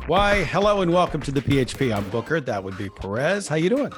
Why, hello and welcome to the PHP. I'm Booker. That would be Perez. How you doing?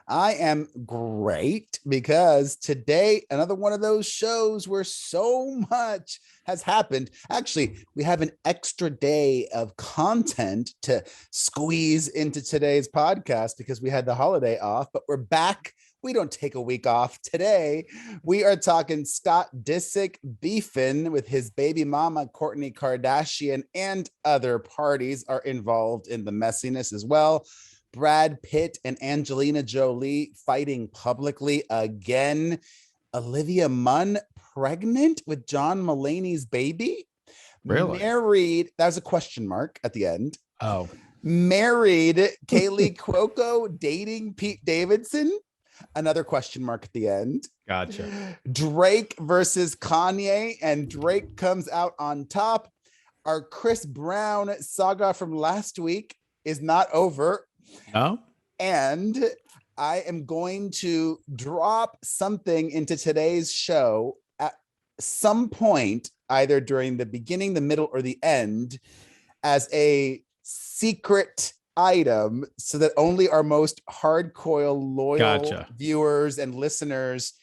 I am great because today, another one of those shows where so much has happened. Actually, we have an extra day of content to squeeze into today's podcast because we had the holiday off, but we're back. We don't take a week off. Today, we are talking Scott Disick beefing with his baby mama, Kourtney Kardashian, and other parties are involved in the messiness as well. Brad Pitt and Angelina Jolie fighting publicly again. Olivia Munn pregnant with John Mulaney's baby. Really? Married, that was a question mark at the end. Oh. Married Kaylee Cuoco dating Pete Davidson. Another question mark at the end. Gotcha. Drake versus Kanye, and Drake comes out on top. Our Chris Brown saga from last week is not over. Oh, and I am going to drop something into today's show at some point, either during the beginning, the middle, or the end, as a secret item so that only our most hardcore, loyal viewers and listeners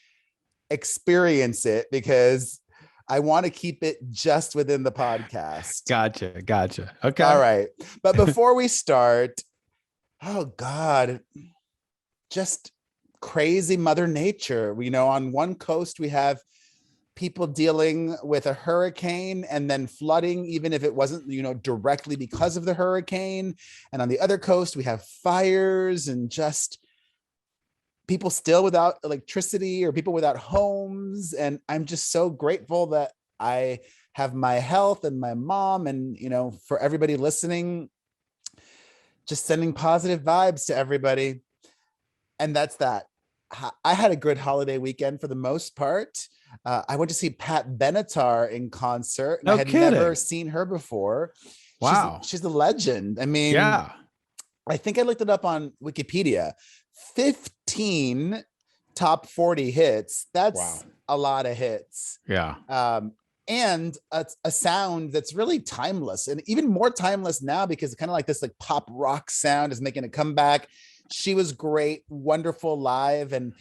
experience it, because I want to keep it just within the podcast. Gotcha. Okay. All right. But before we start, oh God, just crazy Mother Nature. You know, on one coast, we have people dealing with a hurricane and then flooding, even if it wasn't, directly because of the hurricane. And on the other coast, we have fires and just people still without electricity or people without homes. And I'm just so grateful that I have my health and my mom and, for everybody listening, just sending positive vibes to everybody. And that's that. I had a good holiday weekend for the most part. I went to see Pat Benatar in concert, and I had never seen her before. Wow. She's a legend. I mean, yeah. I think I looked it up on Wikipedia. 15 top 40 hits. That's a lot of hits. Yeah. And a sound that's really timeless, and even more timeless now because kind of like this pop rock sound is making a comeback. She was great, wonderful live. And,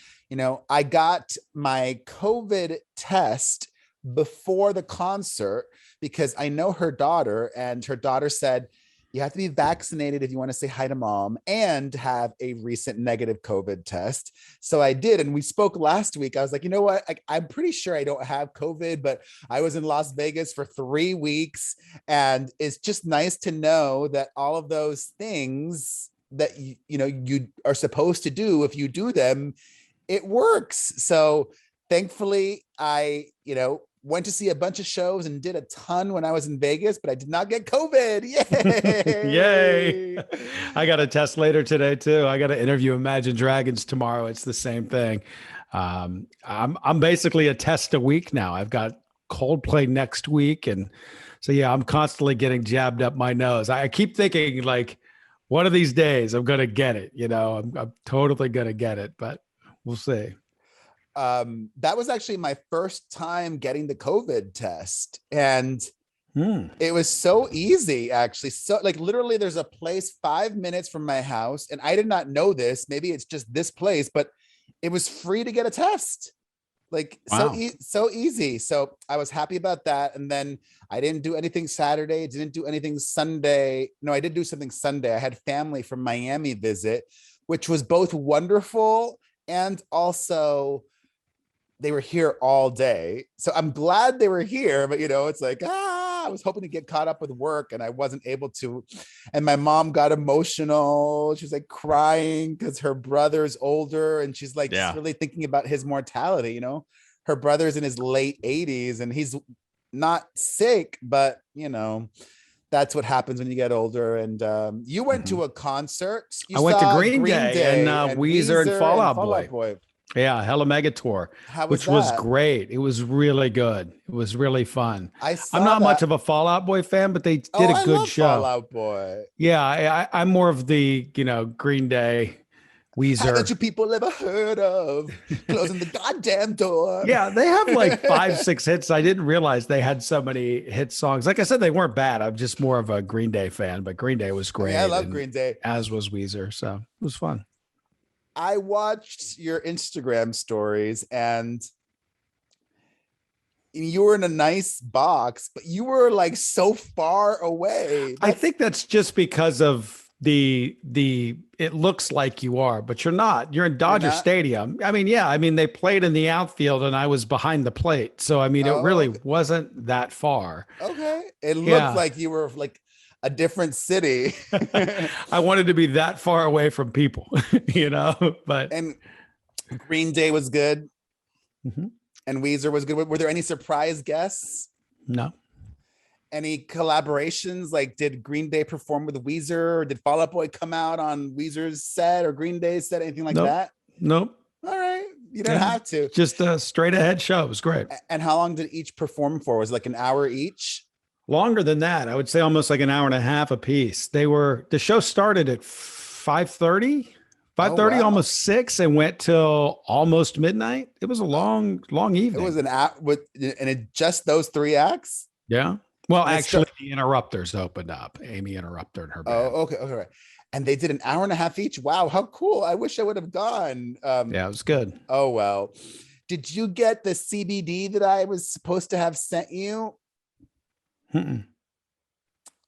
I got my COVID test before the concert because I know her daughter, and her daughter said, you have to be vaccinated if you want to say hi to mom and have a recent negative COVID test. So I did. And we spoke last week. I was like, you know what? I'm pretty sure I don't have COVID, but I was in Las Vegas for 3 weeks. And it's just nice to know that all of those things that, you are supposed to do, if you do them, it works. So thankfully I, went to see a bunch of shows and did a ton when I was in Vegas, but I did not get COVID. Yay! Yay! I got a test later today too. I got to interview Imagine Dragons tomorrow. It's the same thing. I'm basically a test a week now. I've got Coldplay next week, and so yeah, I'm constantly getting jabbed up my nose. I keep thinking one of these days I'm gonna get it. I'm totally gonna get it, but we'll see. That was actually my first time getting the COVID test, and it was so easy, actually. So literally there's a place 5 minutes from my house, and I did not know this, maybe it's just this place, but it was free to get a test. So easy. So I was happy about that. And then I didn't do anything Saturday, didn't do anything Sunday. No, I did do something Sunday. I had family from Miami visit, which was both wonderful and also they were here all day. So I'm glad they were here, but it's I was hoping to get caught up with work and I wasn't able to. And my mom got emotional. She was crying because her brother's older and she's just really thinking about his mortality. Her brother's in his late 80s and he's not sick, but that's what happens when you get older. And you went to a concert. I went to Green Day and Weezer and Fall Out Boy. Yeah, Hella Mega Tour, which was great. It was really good. It was really fun. I'm not much of a Fall Out Boy fan, but they did a good show. Fall Out Boy. Yeah, I'm more of the Green Day Weezer. Haven't you people ever heard of closing the goddamn door? Yeah, they have like 5-6 hits. I didn't realize they had so many hit songs. Like I said, they weren't bad. I'm just more of a Green Day fan, but Green Day was great. I love Green Day. As was Weezer. So it was fun. I watched your Instagram stories and you were in a nice box, but you were like so far away. I think that's just because of the it looks like you are, but you're not. You're in Dodger Stadium. I mean, they played in the outfield and I was behind the plate. So I mean, it really wasn't that far. Okay. It looked like you were like a different city. I wanted to be that far away from people, but and Green Day was good. Mm-hmm. And Weezer was good. Were there any surprise guests? No. Any collaborations? Like, did Green Day perform with Weezer? Or did Fall Out Boy come out on Weezer's set or Green Day's set? Anything like that? Nope. All right. You don't have to. Just a straight ahead show. It was great. And how long did each perform for? Was it like an hour each? Longer than that. I would say almost like an hour and a half a piece. The show started at 5:30. 5:30, almost 6, and went till almost midnight. It was a long evening. It was an act and it just those 3 acts. Yeah. Well, actually, the Interrupters opened up. Amy Interrupter and her band. Oh, okay, right. And they did an hour and a half each. Wow, how cool! I wish I would have gone. Yeah, it was good. Oh well. Did you get the CBD that I was supposed to have sent you? Mm-mm.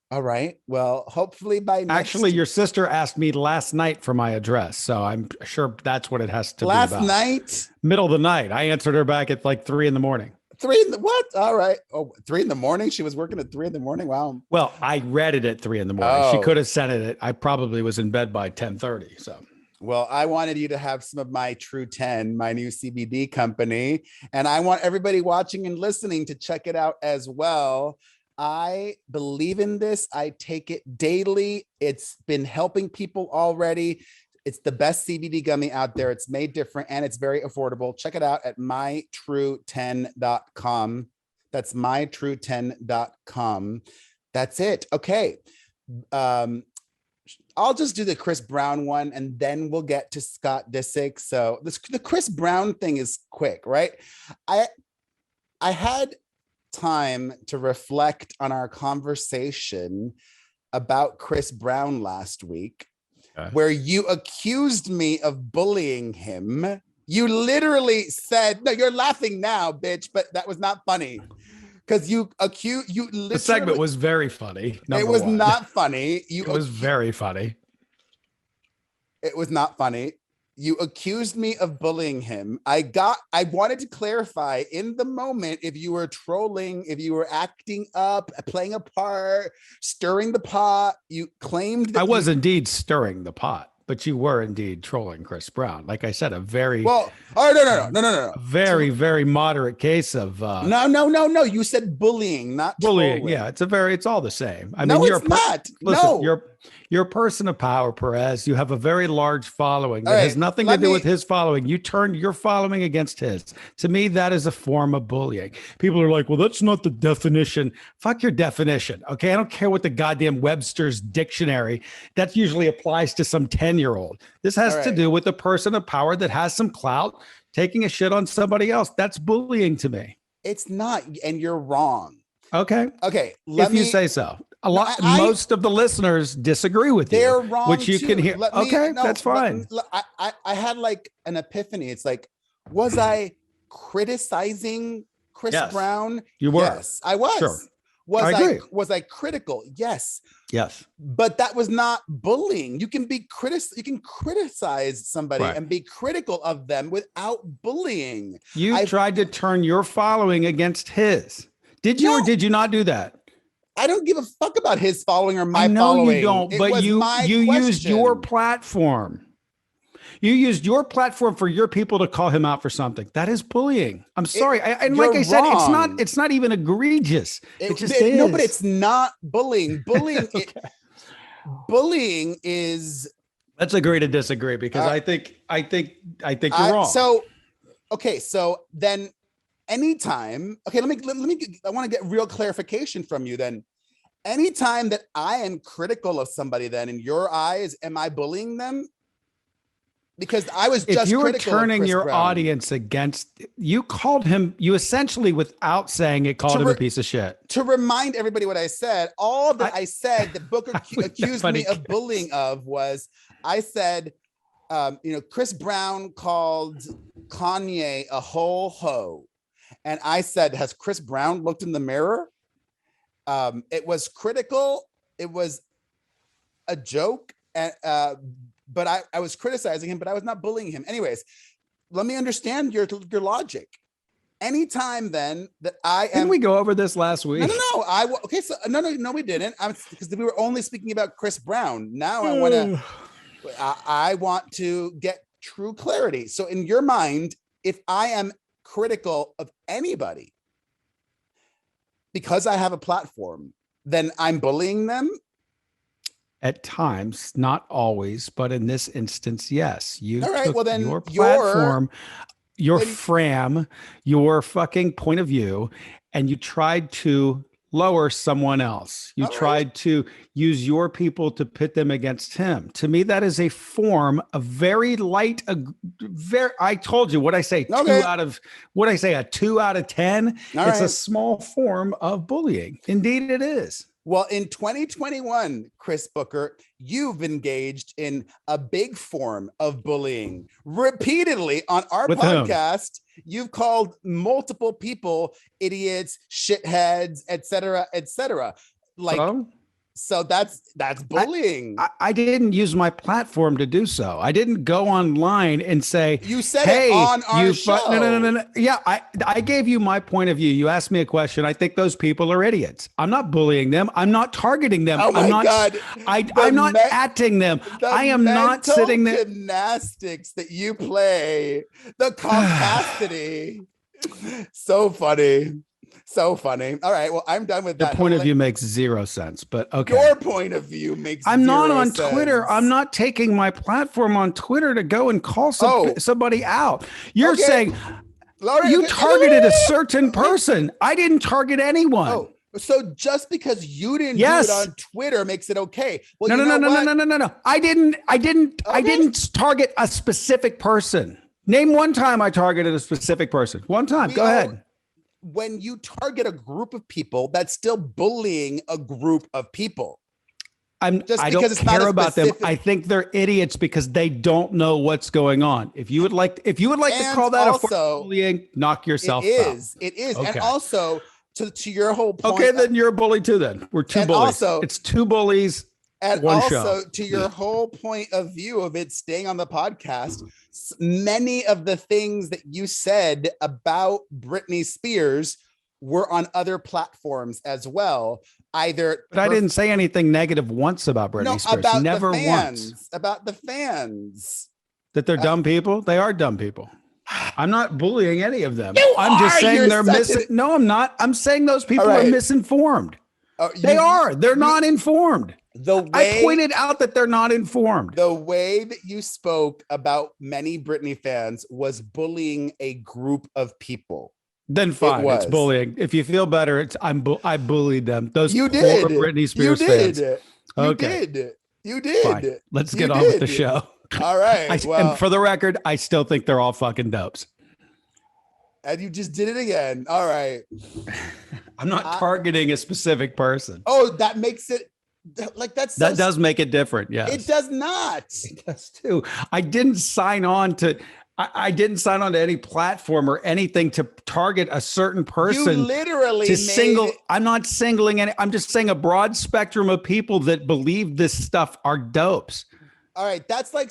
All right. Well, hopefully by actually, your sister asked me last night for my address, so I'm sure that's what it has to be about. Last night? Middle of the night. I answered her back at like 3 a.m. 3 in the what? All right. Oh, 3 a.m. She was working at 3 a.m. Wow. Well, I read it at 3 a.m. Oh. She could have sent it. I probably was in bed by 10:30. So. Well, I wanted you to have some of my True 10, my new CBD company, and I want everybody watching and listening to check it out as well. I believe in this. I take it daily. It's been helping people already. It's the best CBD gummy out there. It's made different and it's very affordable. Check it out at mytrue10.com. That's mytrue10.com. That's it. Okay. I'll just do the Chris Brown one and then we'll get to Scott Disick. So the Chris Brown thing is quick, right? I had time to reflect on our conversation about Chris Brown last week, where you accused me of bullying him. You literally said, no, you're laughing now, bitch, but that was not funny. Because you literally, the segment was very funny. It was not funny. It was very funny. It was not funny. You accused me of bullying him. I wanted to clarify in the moment if you were trolling, if you were acting up, playing a part, stirring the pot. You claimed that I was indeed stirring the pot, but you were indeed trolling Chris Brown. Like I said, a very no. Very, very moderate case of No. You said bullying, not bullying. Trolling. Yeah, it's all the same. I mean, you're not. Listen, you're a person of power, Perez. You have a very large following that has nothing to do with his following. You turned your following against his. To me, that is a form of bullying. People are like, well, that's not the definition. Fuck your definition. Okay. I don't care what the goddamn Webster's dictionary that usually applies to some 10-year-old. This has to do with a person of power that has some clout taking a shit on somebody else. That's bullying to me. It's not, and you're wrong. Okay. If you say so. Most of the listeners disagree with you. They're wrong, which you can hear. That's fine. I had like an epiphany. It's like, was I criticizing Chris Brown? You were. Yes, I was. Sure. Was I critical? Yes. Yes. But that was not bullying. You can criticize somebody and be critical of them without bullying. You tried to turn your following against his. Did you or did you not do that? I don't give a fuck about his following or my following. You don't, but you used your platform. You used your platform for your people to call him out for something. That is bullying. I'm sorry. And like I said, it's not even egregious. It just is. No, but it's not bullying. Bullying, bullying is. Let's agree to disagree because I think you're wrong. So then anytime, let me, I want to get real clarification from you then. Anytime that I am critical of somebody then in your eyes, am I bullying them? because I was if just you were critical of turning Chris your Brown. audience against, you called him, you essentially, without saying it, called him a piece of shit. To remind everybody what I said, all that I said that Booker accused me of bullying of was, I said, Chris Brown called Kanye a whole hoe. And I said, has Chris Brown looked in the mirror? It was critical. It was a joke. And, but I was criticizing him, but I was not bullying him. Anyways, let me understand your logic. Anytime then that I am, didn't we go over this last week? No. Okay, so no, we didn't. Because we were only speaking about Chris Brown. Now I want to get true clarity. So in your mind, if I am critical of anybody because I have a platform, then I'm bullying them. At times, not always, but in this instance, yes. You All right, took well, then your platform, your fucking point of view, and you tried to lower someone else. You tried to use your people to pit them against him. To me, that is a form of very light. I told you what I say. A 2 out of 10. It's a small form of bullying. Indeed, it is. Well, in 2021, Chris Booker, you've engaged in a big form of bullying repeatedly on our podcast. Whom? You've called multiple people idiots, shitheads, etc., etc. So that's bullying. I didn't use my platform to do so. I didn't go online and say, you said it on our show. No. Yeah, I gave you my point of view. You asked me a question. I think those people are idiots. I'm not bullying them. I'm not targeting them. Oh my God. I'm not atting them. I am not sitting there. Gymnastics that you play, the compacity. So funny. So funny. All right. Well, I'm done with that. Your point of view makes zero sense, but okay. Your point of view makes I'm not on sense. Twitter. I'm not taking my platform on Twitter to go and call somebody out. You're saying you targeted a certain person. I didn't target anyone. Oh, so just because you didn't do it on Twitter makes it okay. Well, no. I didn't target a specific person. Name one time I targeted a specific person. One time. Go ahead. When you target a group of people, that's still bullying a group of people. I don't care about them. I think they're idiots because they don't know what's going on. If you would like to call that a bullying, knock yourself out. It is. Okay. And also to your whole point. Okay, then you're a bully too. Then we're two bullies. Also, it's two bullies. And also to your whole point of view of it staying on the podcast, many of the things that you said about Britney Spears were on other platforms as well. But I didn't say anything negative once about Britney Spears. About Never the fans, once. About the fans. That they're dumb people? They are dumb people. I'm not bullying any of them. I'm just saying they're No, I'm not. I'm saying those people are misinformed. They're not informed. I pointed out that they're not informed. The way that you spoke about many Britney fans was bullying a group of people. Then fine, it's bullying. If you feel better, I bullied them. Those you did. Poor Britney Spears fans. You did. Fine. Let's get on with the show. All right. And for the record, I still think they're all fucking dopes. And you just did it again. All right. I'm not targeting a specific person. Oh, that makes it that does make it different. Yeah, it does not. It does too. I didn't sign on to any platform or anything to target a certain person. You literally I'm not singling any. I'm just saying a broad spectrum of people that believe this stuff are dopes. All right, that's like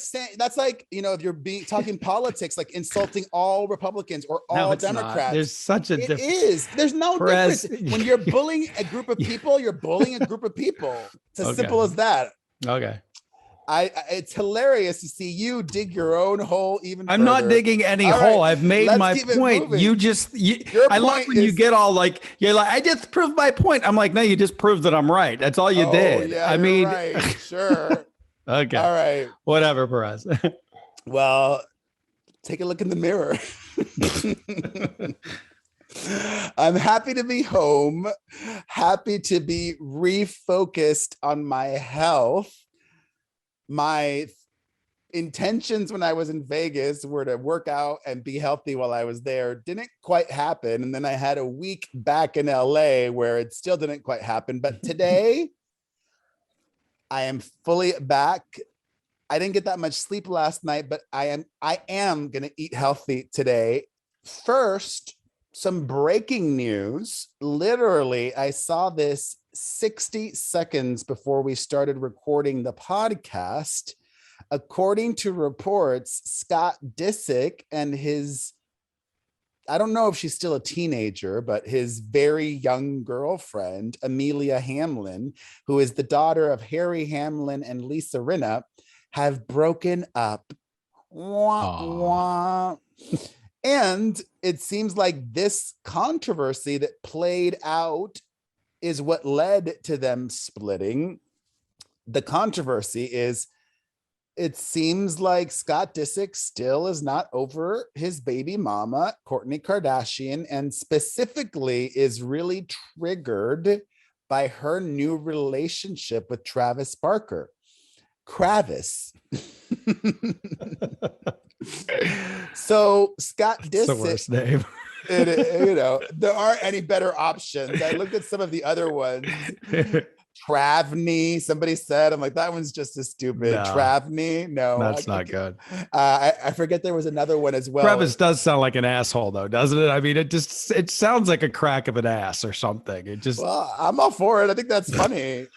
if you're talking politics, like insulting all Republicans or all Democrats. Not. There's such a difference. It is. There's no difference. When you're bullying a group of people, you're bullying a group of people. It's as simple as that. Okay. It's hilarious to see you dig your own hole even I'm further. Not digging any hole. I've made my point. I like when you get all like, you're like, I just proved my point. I'm like, no, you just proved that I'm right. That's all you did. Yeah, I mean, right. Sure. Okay. All right. Whatever, Perez. Well, take a look in the mirror. I'm happy to be home, happy to be refocused on my health. My intentions when I was in Vegas were to work out and be healthy while I was there. Didn't quite happen. And then I had a week back in LA where it still didn't quite happen. But today I am fully back. I didn't get that much sleep last night, but I am going to eat healthy today. First, some breaking news. Literally, I saw this 60 seconds before we started recording the podcast. According to reports, Scott Disick and his, I don't know if she's still a teenager, but his very young girlfriend, Amelia Hamlin, who is the daughter of Harry Hamlin and Lisa Rinna, have broken up. Wah, wah. And it seems like this controversy that played out is what led to them splitting. The controversy is, it seems like Scott Disick still is not over his baby mama, Kourtney Kardashian, and specifically is really triggered by her new relationship with Travis Barker. Kravis. So Scott Disick, it's the worst name. There aren't any better options. I looked at some of the other ones. Travney, somebody said. I'm like, that one's just as stupid. No, Travney, no, that's not good. I forget there was another one as well. Travis does sound like an asshole, though, doesn't it? I mean, it sounds like a crack of an ass or something. It just, well, I'm all for it. I think that's funny.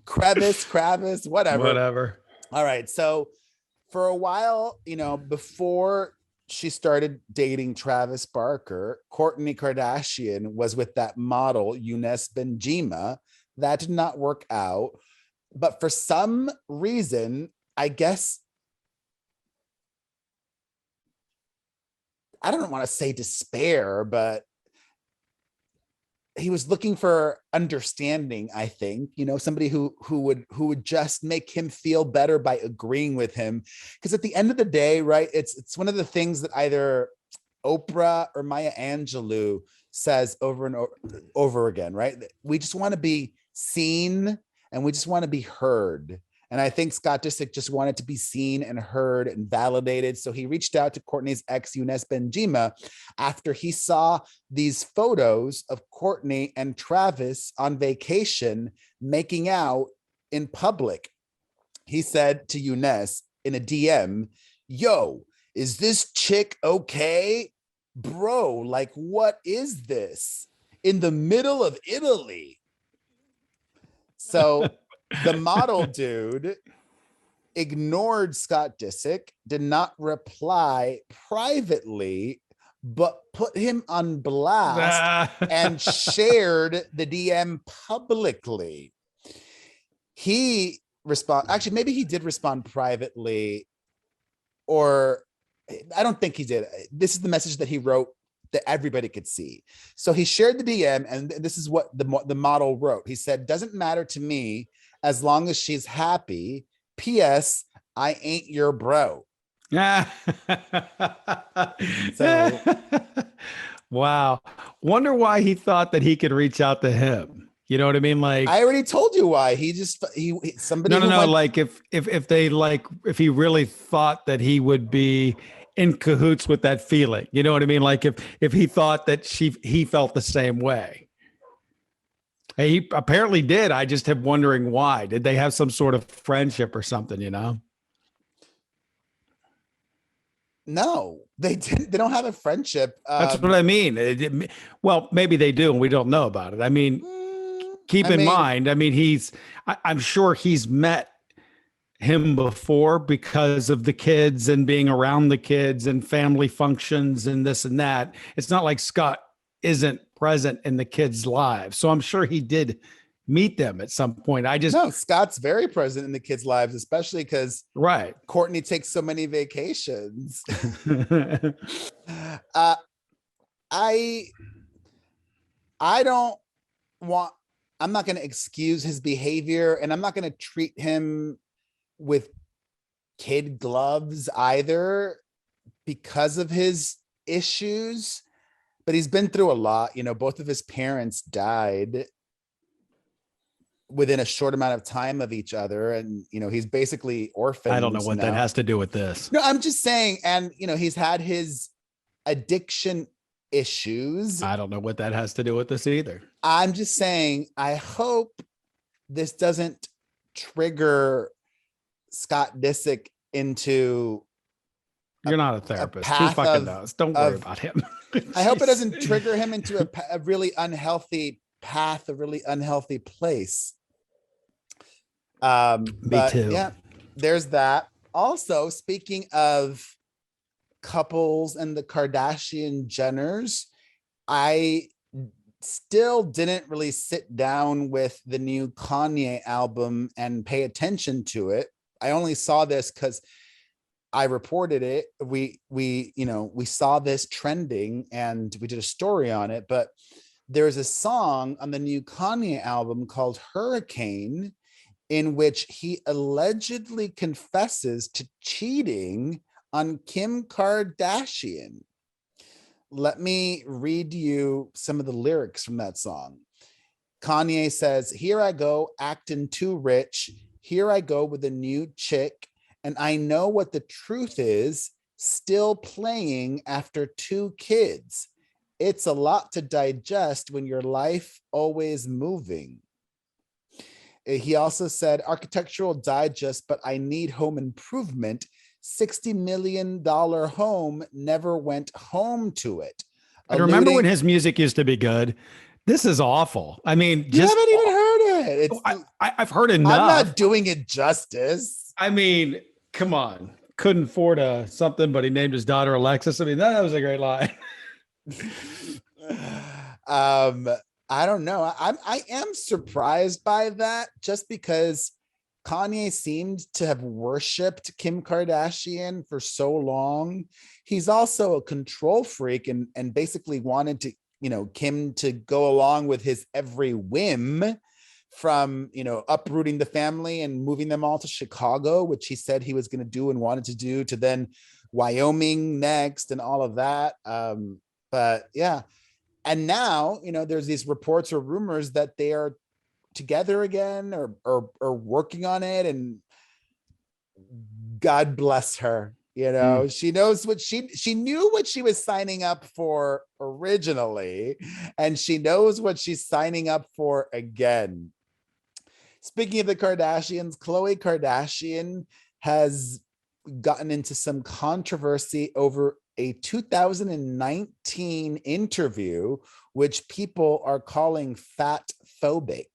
Kravis, whatever. All right, so for a while, before she started dating Travis Barker, Kourtney Kardashian was with that model Younes Benjima. That did not work out. But for some reason, I guess, I don't want to say despair, but he was looking for understanding, I think, somebody who would just make him feel better by agreeing with him. Because at the end of the day, right, it's one of the things that either Oprah or Maya Angelou says over and over again, right? We just want to be seen and we just want to be heard. And I think Scott Disick just wanted to be seen and heard and validated. So he reached out to Kourtney's ex, Younes Benjima, after he saw these photos of Kourtney and Travis on vacation making out in public. He said to Younes in a DM, "Yo, is this chick okay? Bro, like, what is this? In the middle of Italy." So the model dude ignored Scott Disick, did not reply privately, but put him on blast and shared the DM publicly. He actually, maybe he did respond privately, or I don't think he did. This is the message that he wrote that everybody could see. So he shared the DM, and this is what the model wrote. He said, "Doesn't matter to me as long as she's happy. P.S. I ain't your bro." So, wow. Wonder why he thought that he could reach out to him. You know what I mean? Like, I already told you why. Somebody. No. Like if he really thought that he would be in cahoots with that feeling, you know what I mean? Like if he thought that he felt the same way. He apparently did. I just am wondering why. Did they have some sort of friendship or something, No, they didn't. They don't have a friendship. That's what I mean. Well, maybe they do, and we don't know about it. I mean, keep in mind, I'm sure he's met him before because of the kids and being around the kids and family functions and this and that. It's not like Scott isn't present in the kids' lives. So I'm sure he did meet them at some point. No, Scott's very present in the kids' lives, especially because right, Kourtney takes so many vacations. I'm not going to excuse his behavior, and I'm not going to treat him with kid gloves either because of his issues, but he's been through a lot. Both of his parents died within a short amount of time of each other. And, he's basically orphaned. I don't know what that has to do with this. No, I'm just saying. And, he's had his addiction issues. I don't know what that has to do with this either. I'm just saying, I hope this doesn't trigger Scott Disick into You're not a therapist. Who fucking knows? Don't worry about him. I hope it doesn't trigger him into a really unhealthy path, a really unhealthy place. Me too. Yeah, there's that. Also, speaking of couples and the Kardashian Jenners, I still didn't really sit down with the new Kanye album and pay attention to it. I only saw this because I reported it. We saw this trending and we did a story on it, but there's a song on the new Kanye album called Hurricane, in which he allegedly confesses to cheating on Kim Kardashian. Let me read you some of the lyrics from that song. Kanye says, "Here I go acting too rich. Here I go with a new chick. And I know what the truth is, still playing after 2 kids. It's a lot to digest when your life always moving." He also said, "Architectural Digest, but I need home improvement. $60 million home, never went home to it." I remember when his music used to be good. This is awful. I mean, you haven't even heard it. I've heard enough. I'm not doing it justice. I mean, come on. Couldn't afford something, but he named his daughter Alexis. I mean, that was a great line. I don't know. I am surprised by that, just because Kanye seemed to have worshipped Kim Kardashian for so long. He's also a control freak and basically wanted to, Kim to go along with his every whim, from, uprooting the family and moving them all to Chicago, which he said he was going to do and wanted to do, to then Wyoming next and all of that. But yeah. And now, there's these reports or rumors that they are together again or working on it. And God bless her. She knows what she knew what she was signing up for originally, and she knows what she's signing up for again. Speaking of the Kardashians, Khloe Kardashian has gotten into some controversy over a 2019 interview, which people are calling fat phobic.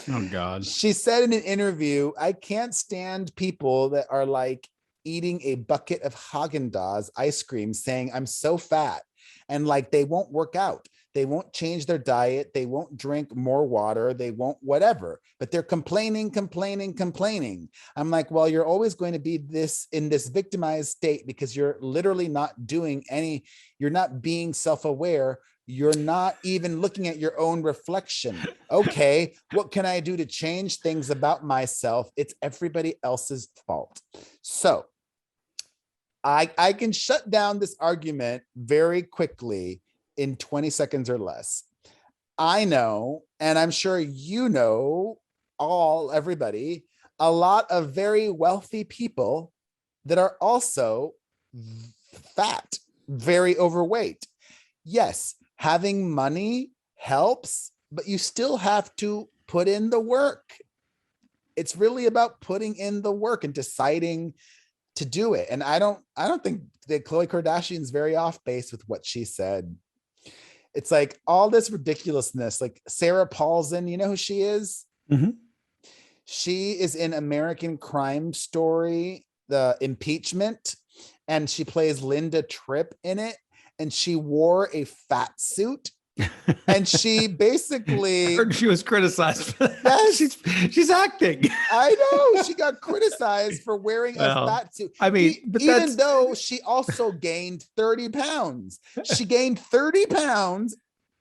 Oh God. She said in an interview, "I can't stand people that are like eating a bucket of Haagen-Dazs ice cream saying I'm so fat, and like they won't work out. They won't change their diet. They won't drink more water. They won't whatever, but they're complaining. I'm like, well, you're always going to be in this victimized state because you're literally not doing you're not being self-aware. You're not even looking at your own reflection. Okay, what can I do to change things about myself? It's everybody else's fault." So I can shut down this argument very quickly in 20 seconds or less. I know, and I'm sure everybody, a lot of very wealthy people that are also fat, very overweight. Yes, having money helps, but you still have to put in the work. It's really about putting in the work and deciding to do it. And I don't think that Khloe Kardashian is very off base with what she said. It's like all this ridiculousness. Like Sarah Paulson, you know who she is? Mm-hmm. She is in American Crime Story, the impeachment, and she plays Linda Tripp in it. And she wore a fat suit. And she basically, I heard she was criticized for that. Yes. She's acting. I know she got criticized for wearing a fat suit. I mean, but even though she also gained 30 pounds, she gained 30 pounds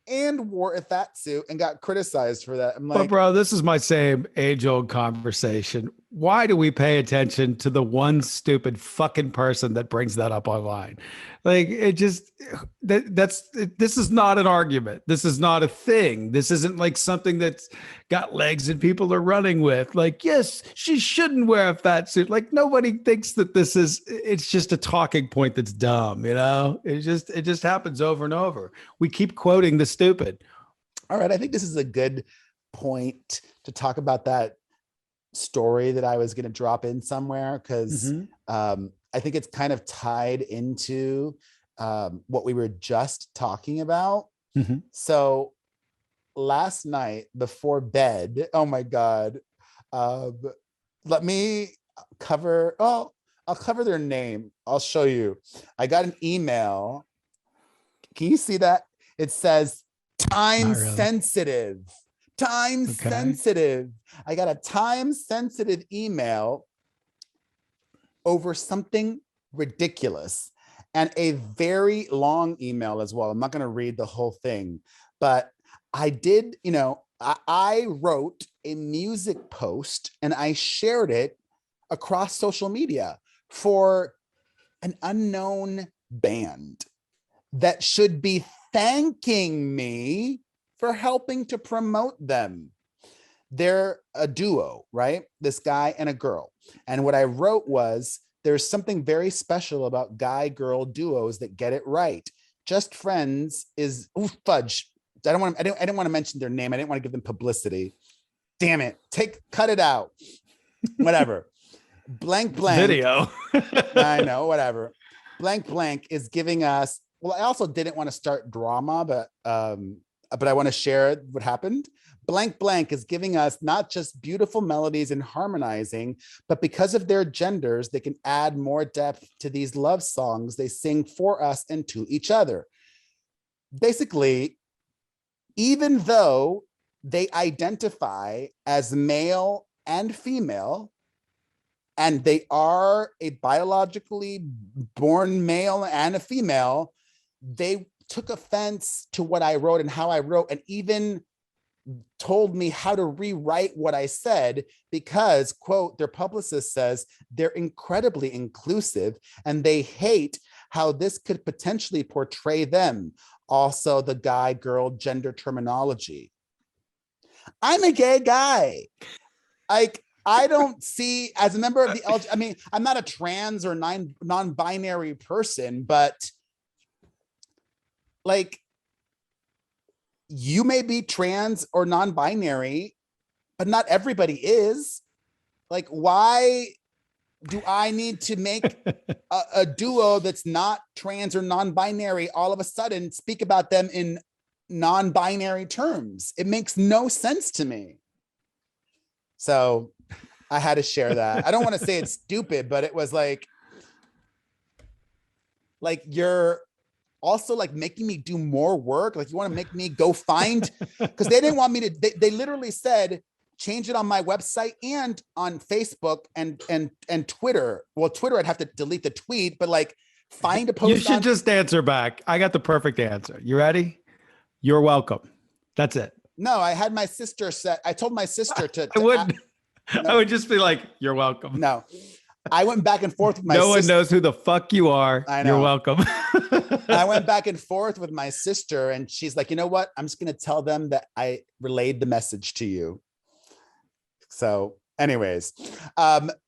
and wore a fat suit and got criticized for that. I'm like, but bro, this is my same age-old conversation. why do we pay attention to the one stupid fucking person that brings that up online? Like it just this is not an argument. This is not a thing. This isn't like something that's got legs and people are running with. Like, yes, she shouldn't wear a fat suit. Like nobody thinks that it's just a talking point that's dumb, you know? It just happens over and over. We keep quoting the stupid. All right, I think this is a good point to talk about that story that I was going to drop in somewhere, because I think it's kind of tied into what we were just talking about. So last night before bed, oh my God, let me cover, I'll cover their name. I'll show you. I got an email. Can you see that? It says time sensitive. Time sensitive. I got a time sensitive email over something ridiculous, and a very long email as well. I'm not going to read the whole thing, but I did, I wrote a music post and I shared it across social media for an unknown band that should be thanking me for helping to promote them. They're a duo, right? This guy and a girl. And what I wrote was, there's something very special about guy-girl duos that get it right. Just Friends is, fudge. I didn't want to mention their name. I didn't want to give them publicity. Damn it. Cut it out. Whatever. Blank. Video. I know, whatever. Blank is giving us, well, I also didn't want to start drama, but I want to share what happened. Blank is giving us not just beautiful melodies and harmonizing, but because of their genders, they can add more depth to these love songs they sing for us and to each other. Basically, even though they identify as male and female, and they are a biologically born male and a female, they took offense to what I wrote and how I wrote, and even told me how to rewrite what I said because, quote, their publicist says they're incredibly inclusive and they hate how this could potentially portray them. Also, the guy-girl gender terminology. I'm a gay guy. Like, I don't see, as a member of the I mean, I'm not a trans or non-binary person, but like, you may be trans or non-binary, but not everybody is. Like, why do I need to make a duo that's not trans or non-binary all of a sudden speak about them in non-binary terms? It makes no sense to me. So I had to share that. I don't want to say it's stupid, but it was like you're also like making me do more work. Like, you want to make me go find, because they didn't want me to, they literally said, change it on my website and on Facebook and Twitter. Well, Twitter, I'd have to delete the tweet, but like, find a post. You should just answer back. I got the perfect answer. You ready? You're welcome. That's it. No, I had my sister set. I told my sister to I would just be like, you're welcome. No, I went back and forth with my sister. No one knows who the fuck you are. I know. You're welcome. I went back and forth with my sister, and she's like, you know what? I'm just going to tell them that I relayed the message to you. So anyways,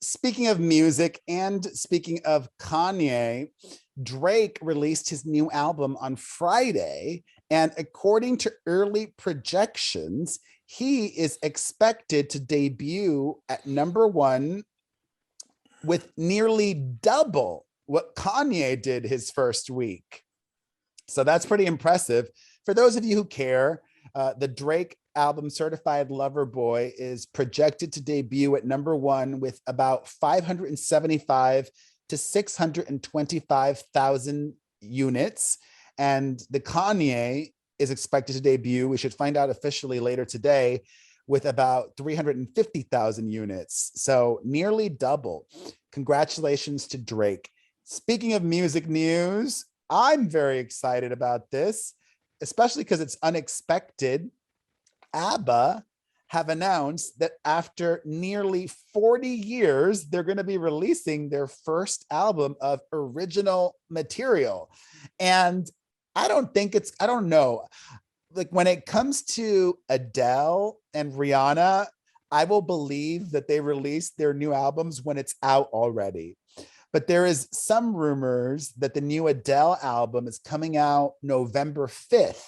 speaking of music and speaking of Kanye, Drake released his new album on Friday. And according to early projections, he is expected to debut at #1 with nearly double what Kanye did his first week. So that's pretty impressive. For those of you who care, the Drake album Certified Lover Boy is projected to debut at #1 with about 575 to 625,000 units. And the Kanye is expected to debut, we should find out officially later today, with about 350,000 units. So nearly double. Congratulations to Drake. Speaking of music news, I'm very excited about this, especially because it's unexpected. ABBA have announced that after nearly 40 years, they're going to be releasing their first album of original material. And I don't know. Like when it comes to Adele and Rihanna, I will believe that they release their new albums when it's out already. But there is some rumors that the new Adele album is coming out November 5th,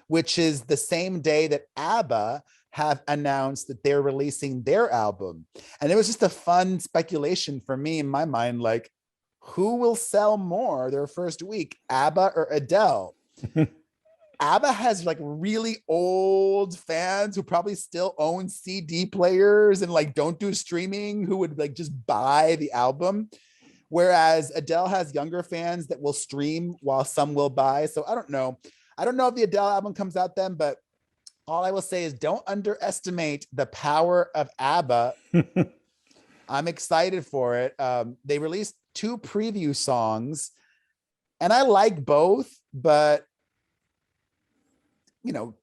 which is the same day that ABBA have announced that they're releasing their album. And it was just a fun speculation for me in my mind, like, who will sell more their first week, ABBA or Adele? ABBA has like really old fans who probably still own CD players and like don't do streaming, who would like just buy the album. Whereas Adele has younger fans that will stream while some will buy. So I don't know. I don't know if the Adele album comes out then, but all I will say is don't underestimate the power of ABBA. I'm excited for it. They released 2 preview songs and I like both, but you know,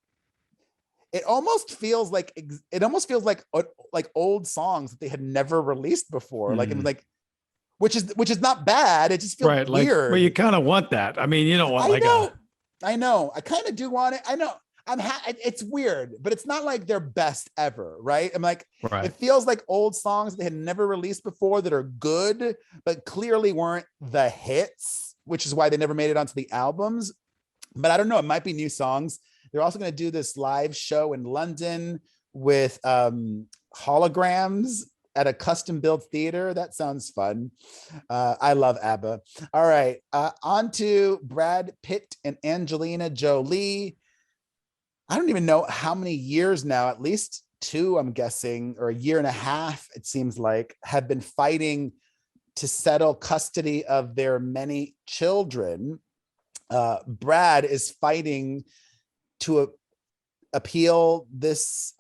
it almost feels like old songs that they had never released before. Like, it was like, which is not bad. It just feels weird. Like, well, you kind of want that. I mean, you don't want I know. I kind of do want it. I know. It's weird, but it's not like their best ever, right? I'm like, It feels like old songs they had never released before that are good, but clearly weren't the hits, which is why they never made it onto the albums. But I don't know. It might be new songs. They're also going to do this live show in London with holograms at a custom built theater. That sounds fun. I love ABBA. All right. On to Brad Pitt and Angelina Jolie. I don't even know how many years now, at least 2, I'm guessing, or a year and a half, it seems like, have been fighting to settle custody of their many children. Brad is fighting to appeal this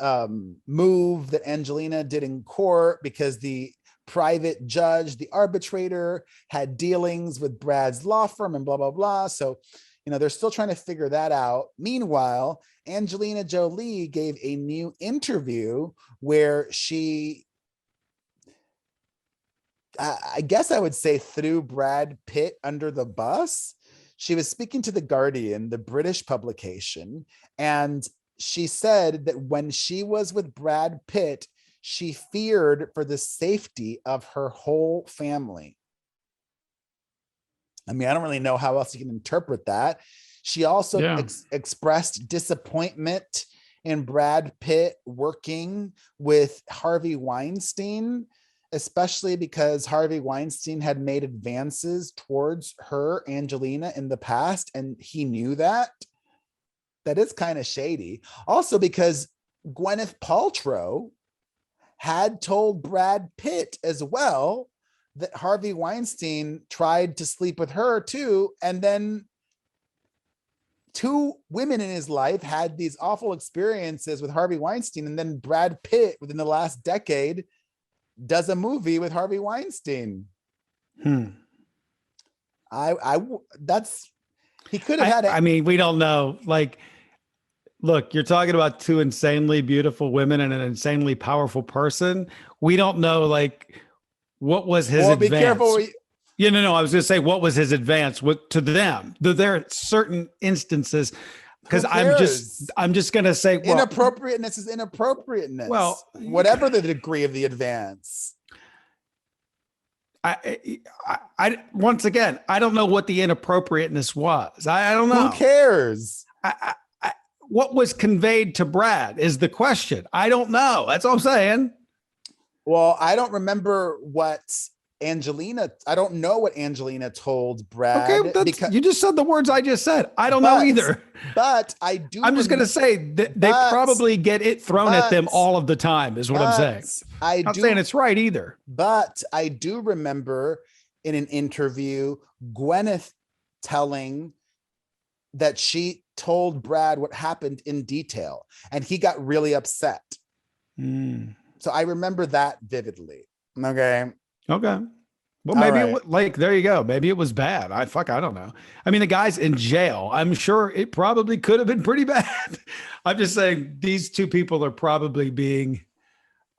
move that Angelina did in court because the private judge, the arbitrator, had dealings with Brad's law firm and blah, blah, blah. So, they're still trying to figure that out. Meanwhile, Angelina Jolie gave a new interview where she, I guess I would say, threw Brad Pitt under the bus. She was speaking to The Guardian, the British publication, and she said that when she was with Brad Pitt, she feared for the safety of her whole family. I mean, I don't really know how else you can interpret that. She also expressed disappointment in Brad Pitt working with Harvey Weinstein, especially because Harvey Weinstein had made advances towards her, Angelina, in the past, and he knew that. That is kind of shady. Also because Gwyneth Paltrow had told Brad Pitt as well that Harvey Weinstein tried to sleep with her too, and then 2 women in his life had these awful experiences with Harvey Weinstein, and then Brad Pitt, within the last decade, does a movie with Harvey Weinstein. That's, he could have had it. I mean, we don't know. Like, look, you're talking about 2 insanely beautiful women and an insanely powerful person. We don't know, like, what was his advance? Be careful. I was going to say, what was his advance to them? There are certain instances, because I'm just going to say, inappropriateness is inappropriateness. Well, whatever the degree of the advance. I once again, I don't know what the inappropriateness was. I don't know. Who cares? What was conveyed to Brad is the question. I don't know. That's all I'm saying. Well, I don't remember what I don't know what Angelina told Brad. Okay, because you just said the words I just said. I don't know either. But I do. I'm just going to say that they probably get it thrown at them all of the time, is what I'm saying. I'm not saying it's right either. But I do remember in an interview, Gwyneth telling that she told Brad what happened in detail, and he got really upset. So I remember that vividly. Okay. Well, All maybe right. like there you go. Maybe it was bad. I don't know. I mean, the guy's in jail. I'm sure it probably could have been pretty bad. I'm just saying these two people are probably being.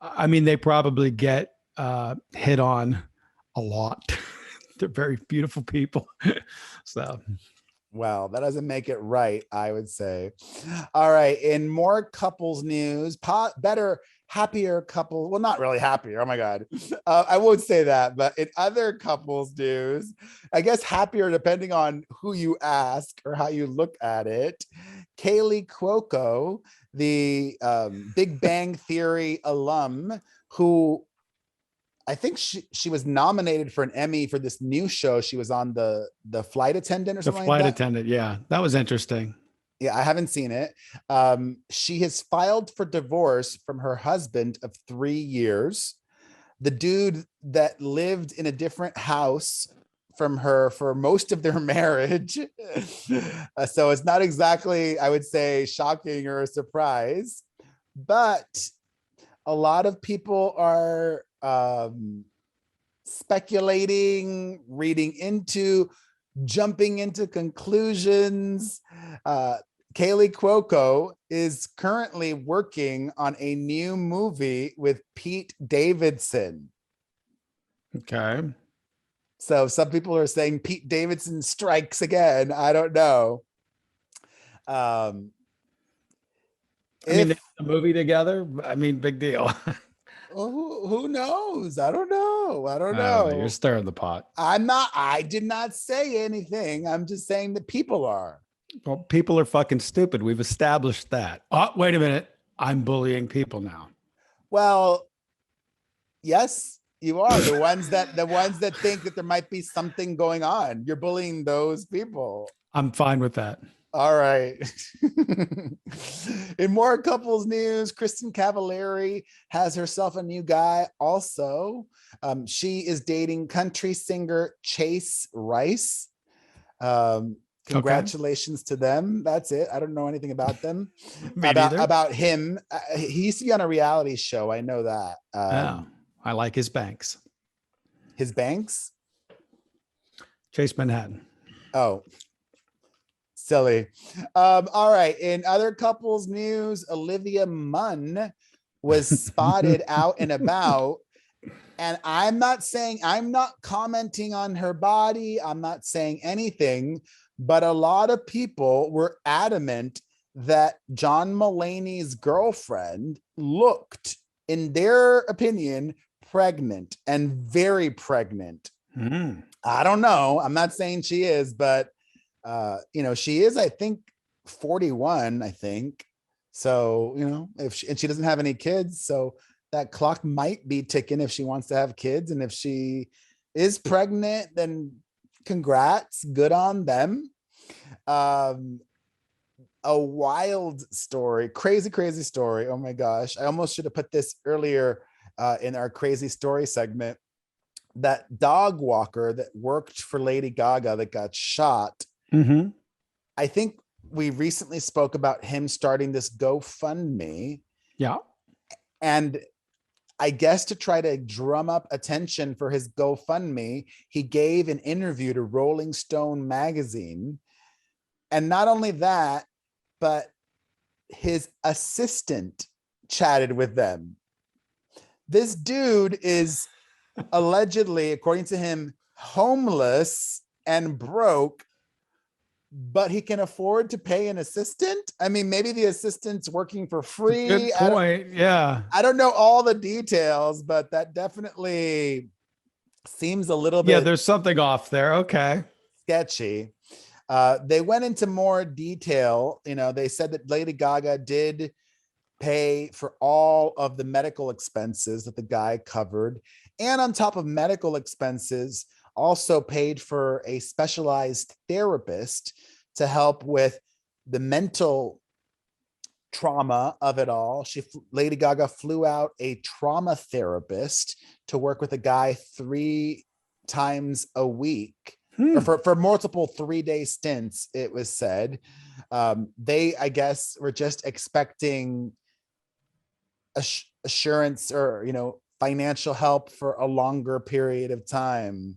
I mean, they probably get hit on a lot. They're very beautiful people. So Well, that doesn't make it right, I would say. All right. In more couples news, better, happier couple. Well, not really happier. Oh my God. I won't say that. But in other couples news, I guess happier depending on who you ask or how you look at it. Kaylee Cuoco, the Big Bang Theory alum, who I think she was nominated for an Emmy for this new show. She was on the flight attendant or the something like flight that. attendant, yeah, that was interesting. Yeah, I haven't seen it. She has filed for divorce from her husband of 3 years. The dude that lived in a different house from her for most of their marriage. So it's not exactly, I would say, shocking or a surprise, but a lot of people are speculating, reading into, jumping into conclusions. Kaylee Cuoco is currently working on a new movie with Pete Davidson. Okay. So some people are saying Pete Davidson strikes again. I don't know. I mean, they did a movie together. I mean, big deal. Who knows? I don't know. I don't I don't know. You're know. stirring the pot. I did not say anything. I'm just saying that people are. Well, people are fucking stupid. We've established that. Oh, wait a minute. I'm bullying people now. Well, yes, you are the ones that think that there might be something going on. You're bullying those people. I'm fine with that. All right. In more couples news, Kristen Cavallari has herself a new guy also. She is dating country singer Chase Rice. Congratulations to them. That's it. I don't know anything about them. Me neither. About him. He used to be on a reality show. I know that. I like his banks. His banks? Chase Manhattan. Oh, silly. All right. In other couples news, Olivia Munn was spotted out and about. And I'm not commenting on her body. I'm not saying anything, but a lot of people were adamant that John Mulaney's girlfriend looked, in their opinion, pregnant and very pregnant. I don't know. I'm not saying she is, but she is, I think, 41, I think. So, if she doesn't have any kids, so that clock might be ticking if she wants to have kids. And if she is pregnant, then congrats, good on them. A wild story, crazy story. Oh my gosh. I almost should have put this earlier in our crazy story segment. That dog walker that worked for Lady Gaga that got shot. Mm-hmm. I think we recently spoke about him starting this GoFundMe. Yeah. And I guess to try to drum up attention for his GoFundMe, he gave an interview to Rolling Stone magazine. And not only that, but his assistant chatted with them. This dude is allegedly, according to him, homeless and broke, but he can afford to pay an assistant. I mean, maybe the assistant's working for free. Good point. Yeah. I don't know all the details, but that definitely seems a little bit. Yeah, there's something off there. Okay. Sketchy. They went into more detail. They said that Lady Gaga did pay for all of the medical expenses that the guy covered. And on top of medical expenses, also paid for a specialized therapist to help with the mental trauma of it all. Lady Gaga flew out a trauma therapist to work with a guy 3 times a week, or for multiple 3-day stints, it was said. They, I guess, were just expecting assurance or, financial help for a longer period of time,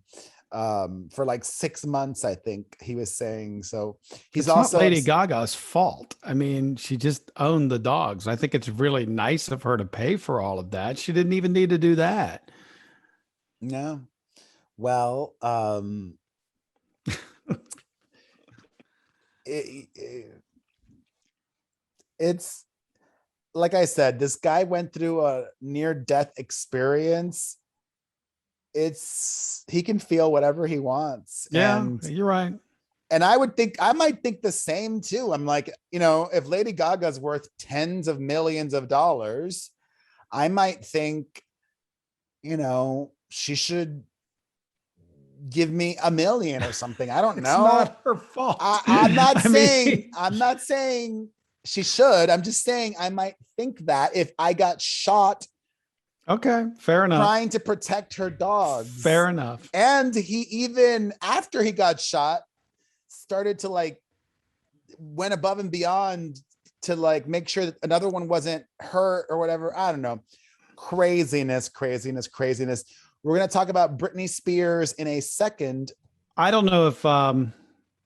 for like 6 months, I think he was saying. So he's It's not also Lady Gaga's fault. I mean, she just owned the dogs. I think it's really nice of her to pay for all of that. She didn't even need to do that. no. Well, it's like I said, this guy went through a near-death experience. He can feel whatever he wants. Yeah, you're right. And I might think the same too. I'm like, if Lady Gaga's worth tens of millions of dollars, I might think, she should give me $1 million or something. I don't know. It's not her fault. I'm not saying she should. I'm just saying I might think that if I got shot. Okay, fair enough. Trying to protect her dogs. Fair enough. And he, even after he got shot, started to went above and beyond to make sure that another one wasn't hurt or whatever. I don't know. Craziness. We're going to talk about Britney Spears in a second. I don't know if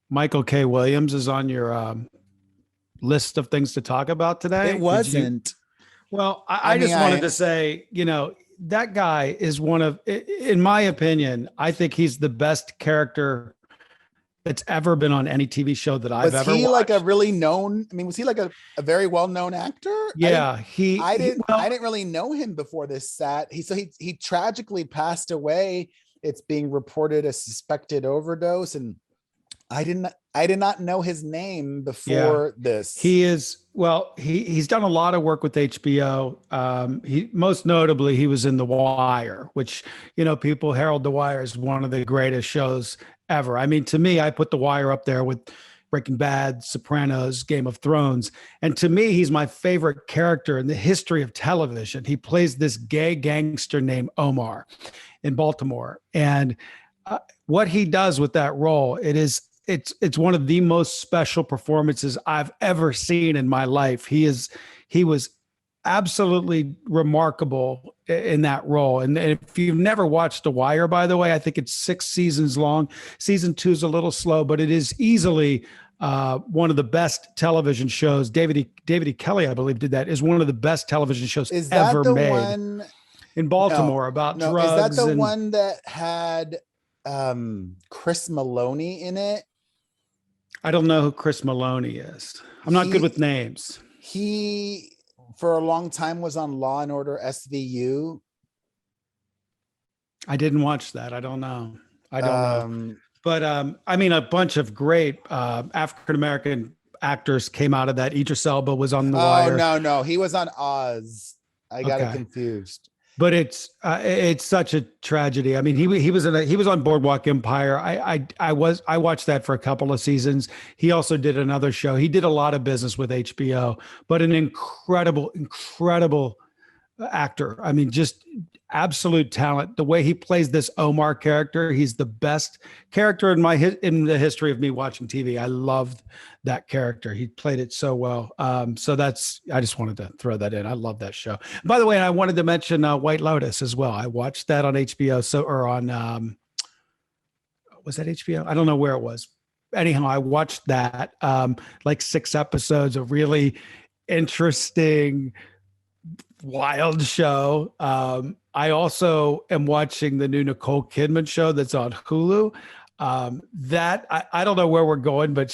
Michael K. Williams is on your list of things to talk about today. It wasn't. Well, I just wanted to say, that guy is in my opinion, I think he's the best character that's ever been on any TV show that I've ever watched. Was he a really known? I mean, was he a very well-known actor? Yeah, I didn't really know him before this he tragically passed away. It's being reported a suspected overdose, and I did not know his name before this. He's done a lot of work with HBO. He most notably, he was in The Wire, which, people herald The Wire as one of the greatest shows ever. I mean, to me, I put The Wire up there with Breaking Bad, Sopranos, Game of Thrones. And to me, he's my favorite character in the history of television. He plays this gay gangster named Omar in Baltimore. And what he does with that role, it's one of the most special performances I've ever seen in my life. He was absolutely remarkable in that role. And if you've never watched The Wire, by the way, I think it's 6 seasons long. Season 2 is a little slow, but it is easily one of the best television shows. David E. Kelly, I believe, did that. Is one of the best television shows ever made. One in Baltimore about drugs? Is that the one that had Chris Maloney in it? I don't know who Chris Maloney is. I'm not good with names. He, for a long time, was on Law and Order SVU. I didn't watch that. I don't know. But I mean, a bunch of great African-American actors came out of that. Idris Elba was on The Wire. No. He was on Oz. I got it confused. But it's such a tragedy. I mean, he was on Boardwalk Empire. I watched that for a couple of seasons. He also did another show. He did a lot of business with HBO, but an incredible actor. I mean, just absolute talent. The way he plays this Omar character, he's the best character in the history of me watching TV. I loved that character. He played it so well. I just wanted to throw that in. I love that show. By the way, I wanted to mention White Lotus as well. I watched that on HBO. Was that HBO? I don't know where it was. Anyhow, I watched that, 6 episodes, a really interesting, wild show. I also am watching the new Nicole Kidman show that's on Hulu. That I don't know where we're going, but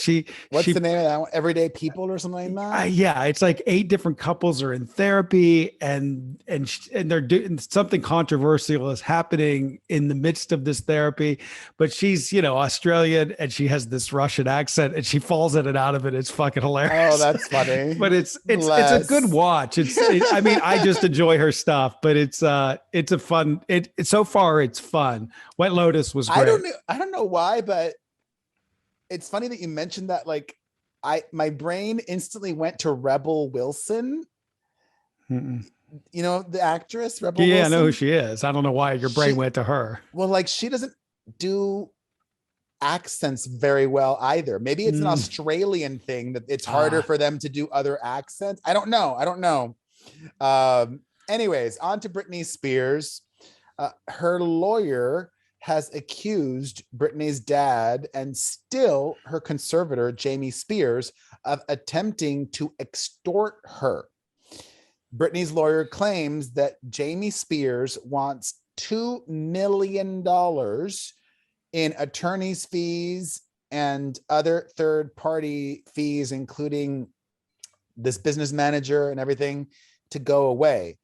what's the name of that one? Everyday People or something like that? Yeah, it's like 8 different couples are in therapy, and they're doing something controversial is happening in the midst of this therapy. But she's Australian, and she has this Russian accent, and she falls in and out of it. It's fucking hilarious. Oh, that's funny. But it's a good watch. I mean, I just enjoy her stuff, but it's a fun. So far it's fun. White Lotus was great. I don't know why, but it's funny that you mentioned that. My brain instantly went to Rebel Wilson. Mm-mm. The actress Rebel Wilson. Yeah, I know who she is. I don't know why your brain went to her. Well, she doesn't do accents very well either. Maybe it's an Australian thing that it's harder for them to do other accents. I don't know. Anyways, on to Britney Spears. Her lawyer has accused Britney's dad and still her conservator, Jamie Spears, of attempting to extort her. Britney's lawyer claims that Jamie Spears wants $2 million in attorney's fees and other third-party fees, including this business manager and everything, to go away.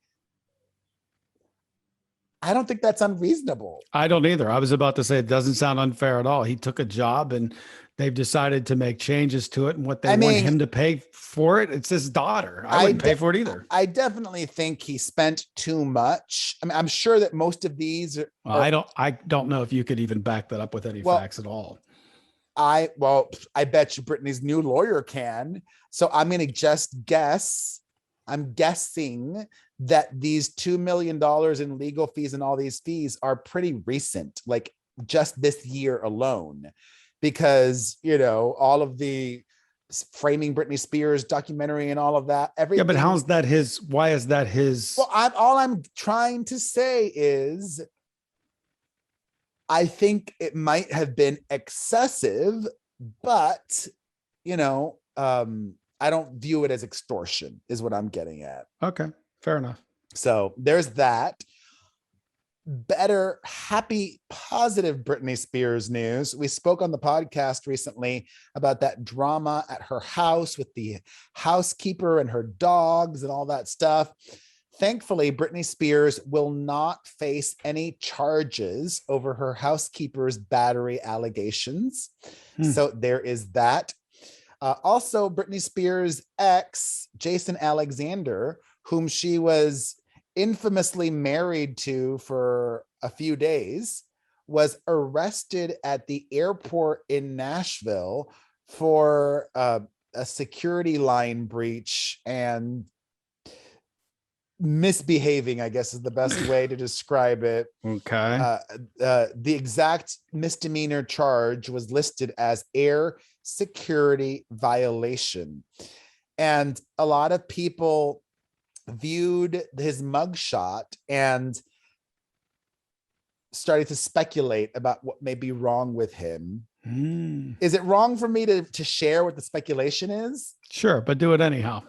I don't think that's unreasonable. I don't either. I was about to say it doesn't sound unfair at all. He took a job and they've decided to make changes to it, and what they want him to pay for it, it's his daughter. I wouldn't pay for it either. I definitely think he spent too much. I mean, I'm sure that most of these I don't know if you could even back that up with any facts at all. I bet you Britney's new lawyer can. So I'm going to just guess. I'm guessing that these $2 million in legal fees and all these fees are pretty recent, like just this year alone, because, you know, all of the framing Britney Spears documentary and all of that. Everything. Yeah, but why is that his? Well, all I'm trying to say is I think it might have been excessive, but, you know, I don't view it as extortion is what I'm getting at. Okay, fair enough. So there's that. Better, happy, positive Britney Spears news. We spoke on the podcast recently about that drama at her house with the housekeeper and her dogs and all that stuff. Thankfully, Britney Spears will not face any charges over her housekeeper's battery allegations. So there is that. Also, Britney Spears' ex, Jason Alexander, whom she was infamously married to for a few days, was arrested at the airport in Nashville for a security line breach and misbehaving, I guess is the best way to describe it. Okay. The exact misdemeanor charge was listed as air security violation. And a lot of people viewed his mugshot and started to speculate about what may be wrong with him. Is it wrong for me to share what the speculation is? Sure, but do it anyhow.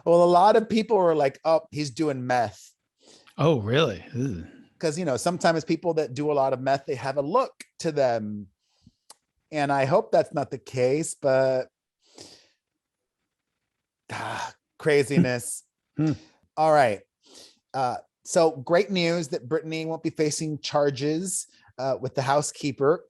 Well, a lot of people were like, oh, he's doing meth. Oh, really? Because, you know, sometimes people that do a lot of meth, they have a look to them. And I hope that's not the case, but craziness. All right. So great news that Britney won't be facing charges with the housekeeper.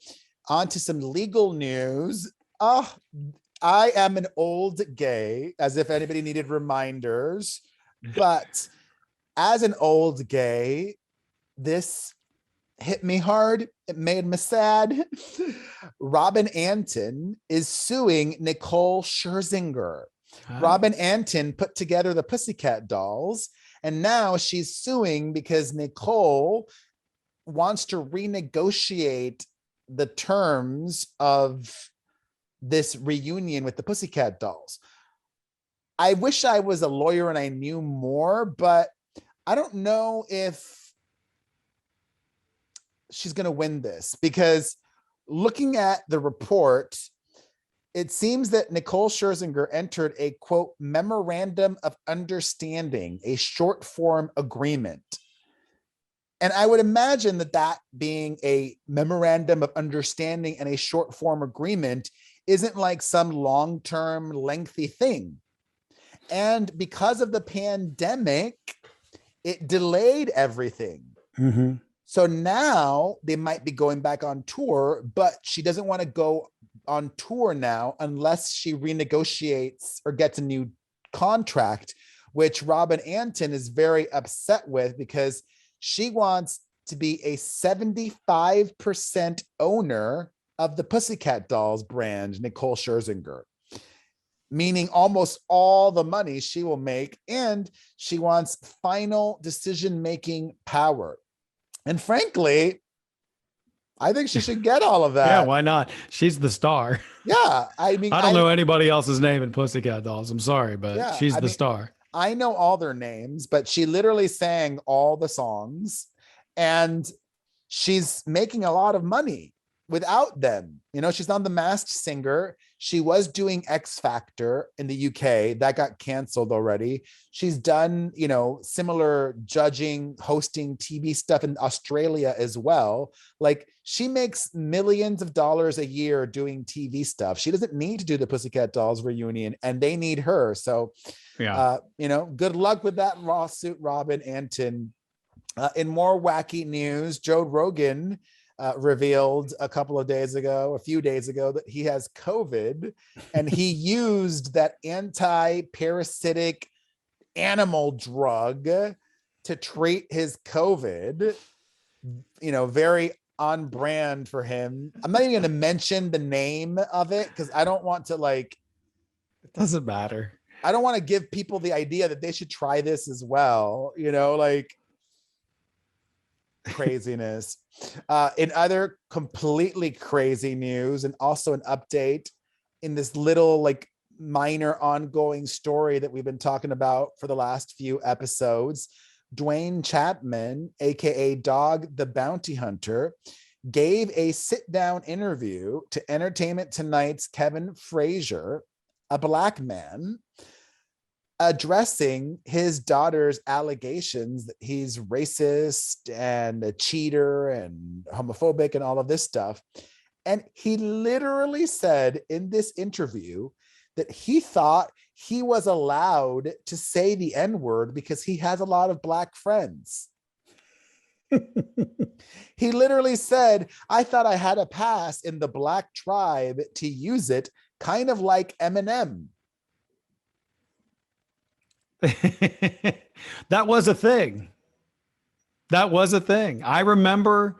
On to some legal news. I am an old gay, as if anybody needed reminders. But as an old gay, this hit me hard. It made me sad. Robin Antin is suing Nicole Scherzinger. Robin Antin put together the Pussycat Dolls, and now she's suing because Nicole wants to renegotiate the terms of this reunion with the Pussycat Dolls. I wish I was a lawyer and I knew more, but I don't know if she's going to win this, because looking at the report, it seems that Nicole Scherzinger entered a, quote, memorandum of understanding, a short form agreement. And I would imagine that being a memorandum of understanding and a short form agreement isn't like some long-term lengthy thing. And because of the pandemic, it delayed everything. So now they might be going back on tour, but she doesn't want to go on tour now unless she renegotiates or gets a new contract, which Robin Antin is very upset with, because she wants to be a 75% owner of the Pussycat Dolls brand, Nicole Scherzinger, meaning almost all the money she will make, and she wants final decision-making power. And frankly, I think she should get all of that. Yeah, why not? She's the star. Yeah, I mean, I don't know anybody else's name in Pussycat Dolls. I'm sorry, but she's the star. I know all their names, but she literally sang all the songs, and she's making a lot of money without them. You know, she's not the Masked Singer. She was doing X Factor in the UK. That got canceled already. She's done, you know, similar judging, hosting TV stuff in Australia as well. Like, she makes millions of dollars a year doing TV stuff. She doesn't need to do the Pussycat Dolls reunion, and they need her. So, Yeah. you know, good luck with that lawsuit, Robin Anton. In more wacky news, Joe Rogan revealed a few days ago, that he has COVID, and he used that anti-parasitic animal drug to treat his COVID. You know, very on brand for him. I'm not even going to mention the name of it because I don't want to, like, It doesn't matter. I don't want to give people the idea that they should try this as well. You know, like, craziness. In other completely crazy news, and also an update in this little, like, minor ongoing story that we've been talking about for the last few episodes, Dwayne Chapman, aka Dog the Bounty Hunter, gave a sit-down interview to Entertainment Tonight's Kevin Frazier, a Black man, addressing his daughter's allegations that he's racist and a cheater and homophobic and all of this stuff. And he literally said in this interview that he thought he was allowed to say the N-word because he has a lot of Black friends. He literally said, I thought I had a pass in the Black tribe to use it, kind of like Eminem. That was a thing. That was a thing. I remember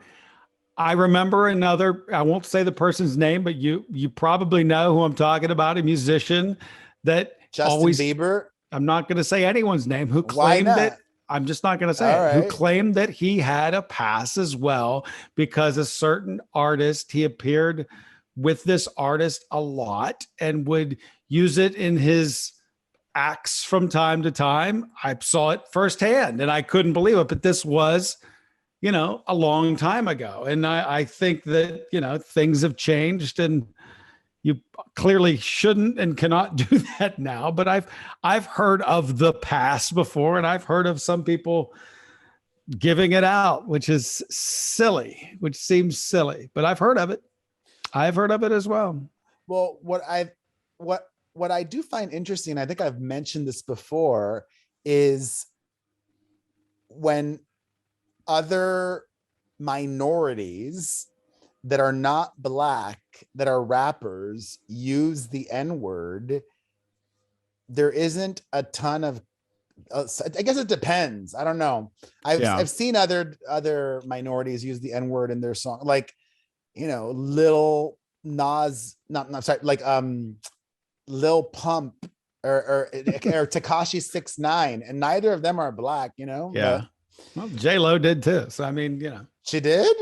another, I won't say the person's name, but you probably know who I'm talking about, a musician that Justin Bieber. I'm not going to say anyone's name, who Why claimed not? that, I'm just not going to say All it, who right. claimed that he had a pass as well because a certain artist, he appeared with this artist a lot and would use it in his acts from time to time. I saw it firsthand and I couldn't believe it, but this was, you know, a long time ago. And I think that, you know, things have changed and you clearly shouldn't and cannot do that now. But I've heard of the past before, and I've heard of some people giving it out, which is silly, which seems silly, but I've heard of it. I've heard of it as well. Well, what I do find interesting, I think I've mentioned this before, is when other minorities that are not Black, that are rappers, use the N-word, there isn't a ton of, I guess it depends. I don't know. I've seen other minorities use the N-word in their song, like, you know, Lil Nas, not sorry, like Lil Pump or Tekashi 6ix9ine, and neither of them are Black, you know. Yeah. Well, J-Lo did too. So I mean, you know. She did?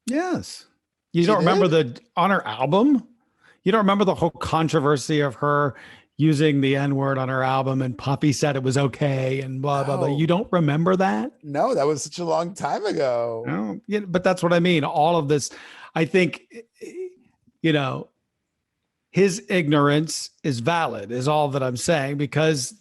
Yes. You She don't remember did? on her album? You don't remember the whole controversy of her using the N-word on her album and Puffy said it was okay and blah, blah, blah. You don't remember that? No, that was such a long time ago. No, yeah, but that's what I mean. All of this, I think, you know, his ignorance is valid, is all that I'm saying, because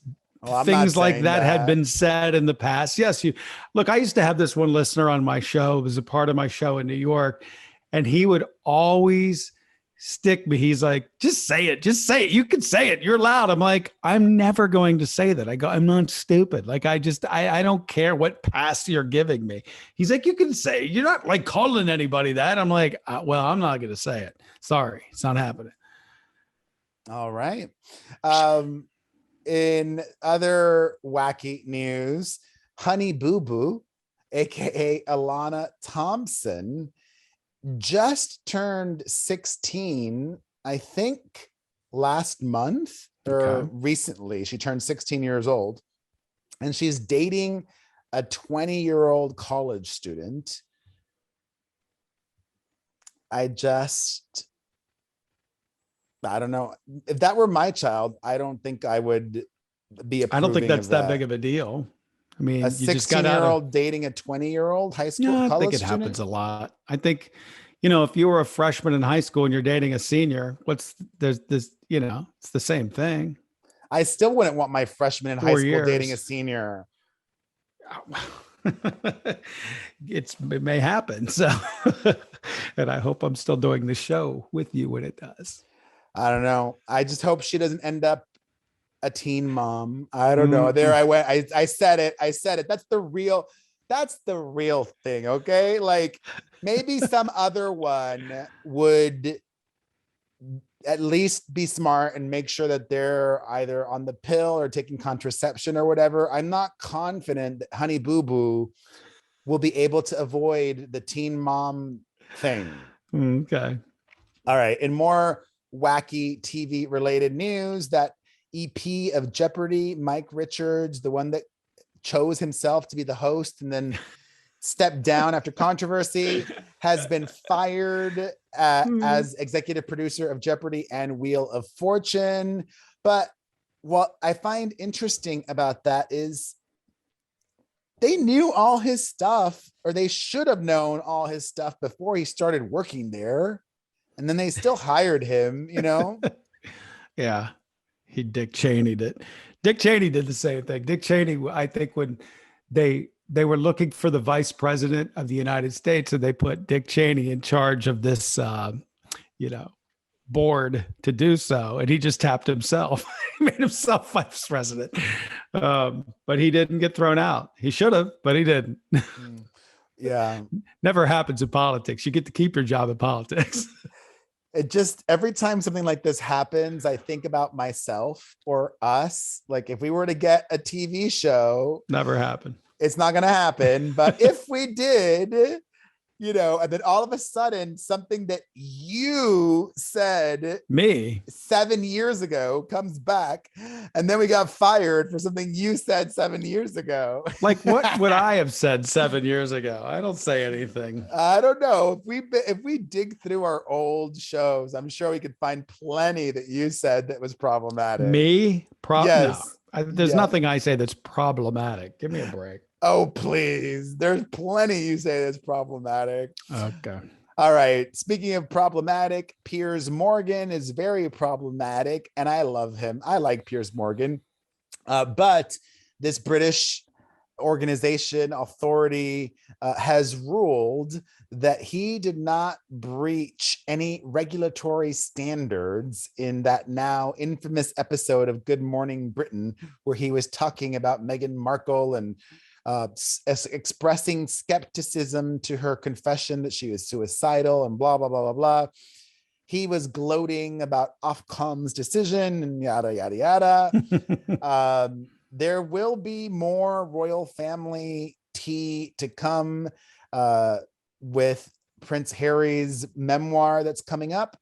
things like that had been said in the past. Yes, look, I used to have this one listener on my show. It was a part of my show in New York, and he would always stick me. He's like, just say it. Just say it. You can say it. You're loud. I'm like, I'm never going to say that. I go, I'm not stupid. Like, I don't care what pass you're giving me. He's like, you can say it. You're not like calling anybody that. I'm like, well, I'm not going to say it. Sorry. It's not happening. All right. In other wacky news, Honey Boo Boo, aka Alana Thompson, just turned 16, I think last month or recently. She turned 16 years old, and she's dating a 20-year-old college student. I don't know. If that were my child, I don't think I would be I don't think approving that's of that big that. of a deal. I A mean, you just got out of. 16-year-old dating a 20-year-old high school No, I think college it happens student. a lot. I think, if you were a freshman in high school and you're dating a senior, there's this, it's the same thing. I still wouldn't want my freshman in high 4 school dating a years. senior. It may happen. So, and I hope I'm still doing the show with you when it does. I don't know. I just hope she doesn't end up a teen mom. I don't know. There Mm. I went. I said it. I said it. That's the real thing. Okay. Like maybe some other one would at least be smart and make sure that they're either on the pill or taking contraception or whatever. I'm not confident that Honey Boo Boo will be able to avoid the teen mom thing. Okay. All right. In more wacky TV related news, that EP of Jeopardy, Mike Richards, the one that chose himself to be the host and then stepped down after controversy, has been fired as executive producer of Jeopardy and Wheel of Fortune. But what I find interesting about that is they knew all his stuff, or they should have known all his stuff before he started working there. And then they still hired him, Yeah. Dick Cheney did. Dick Cheney did the same thing. Dick Cheney, I think when they were looking for the vice president of the United States, and they put Dick Cheney in charge of this, board to do so, and he just tapped himself. He made himself vice president, but he didn't get thrown out. He should have, but he didn't. Yeah. Never happens in politics. You get to keep your job in politics. It just, every time something like this happens, I think about myself or us. Like if we were to get a TV show, Never happened. It's not going to happen. But if we did, and then all of a sudden something that you said Me 7 years ago comes back, and then we got fired for something you said 7 years ago. Like what would I have said 7 years ago? I don't say anything. I don't know. If we dig through our old shows, I'm sure we could find plenty that you said that was problematic. Me? Yes. No. There's Yeah. nothing I say that's problematic. Give me a break. Oh, please. There's plenty you say that's problematic. Okay. All right. Speaking of problematic, Piers Morgan is very problematic, and I love him. I like Piers Morgan. But this British organization, authority, has ruled that he did not breach any regulatory standards in that now infamous episode of Good Morning Britain, where he was talking about Meghan Markle and expressing skepticism to her confession that she was suicidal and blah, blah, blah, blah, blah. He was gloating about Ofcom's decision and yada, yada, yada. There will be more royal family tea to come with Prince Harry's memoir that's coming up.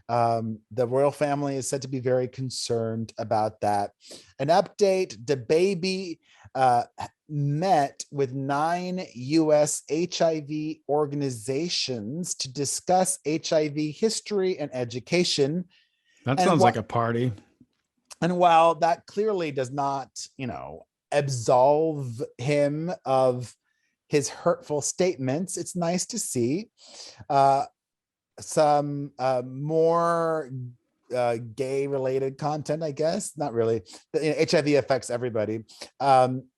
The royal family is said to be very concerned about that. An update, DaBaby met with 9 U.S. HIV organizations to discuss HIV history and education. That sounds like a party. And while that clearly does not, absolve him of his hurtful statements, it's nice to see some more gay related content, I guess. Not really. HIV affects everybody.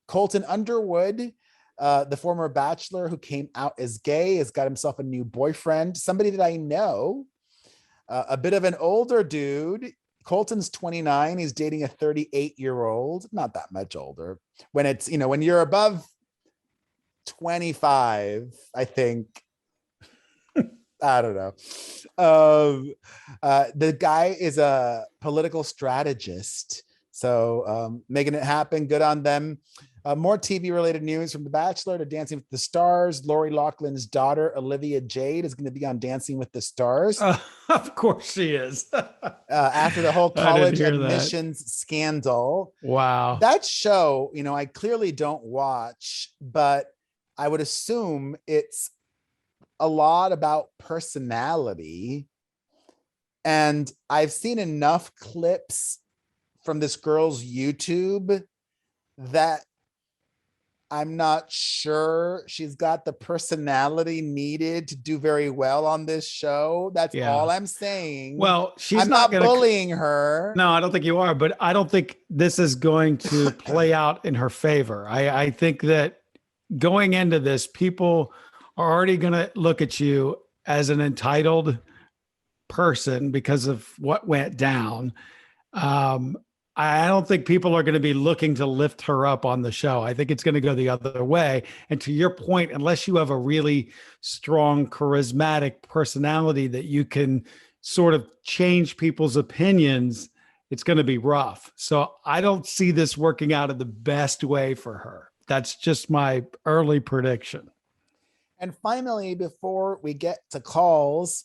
Colton Underwood, the former bachelor who came out as gay, has got himself a new boyfriend, somebody that I know, a bit of an older dude. Colton's 29. He's dating a 38-year-old, not that much older. When it's, when you're above 25, I think, I don't know. The guy is a political strategist. So making it happen, good on them. More TV-related news, from The Bachelor to Dancing with the Stars. Lori Loughlin's daughter, Olivia Jade, is going to be on Dancing with the Stars. Of course she is. After the whole college admissions scandal. Wow. That show, I clearly don't watch, but I would assume it's a lot about personality. And I've seen enough clips from this girl's YouTube that I'm not sure she's got the personality needed to do very well on this show. That's all I'm saying. Well, I'm not bullying her. No, I don't think you are, but I don't think this is going to play out in her favor. I think that going into this, people are already going to look at you as an entitled person because of what went down. I don't think people are going to be looking to lift her up on the show. I think it's going to go the other way. And to your point, unless you have a really strong, charismatic personality that you can sort of change people's opinions, it's going to be rough. So I don't see this working out in the best way for her. That's just my early prediction. And finally, before we get to calls,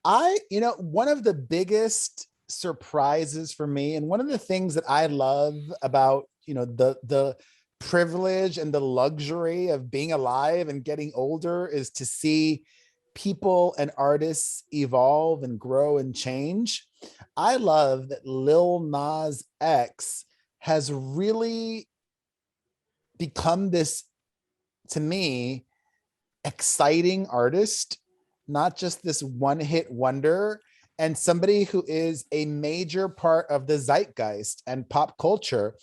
one of the biggest surprises for me, and one of the things that I love about, the privilege and the luxury of being alive and getting older, is to see people and artists evolve and grow and change. I love that Lil Nas X has really become this, to me, exciting artist, not just this one-hit wonder, and somebody who is a major part of the zeitgeist and pop culture.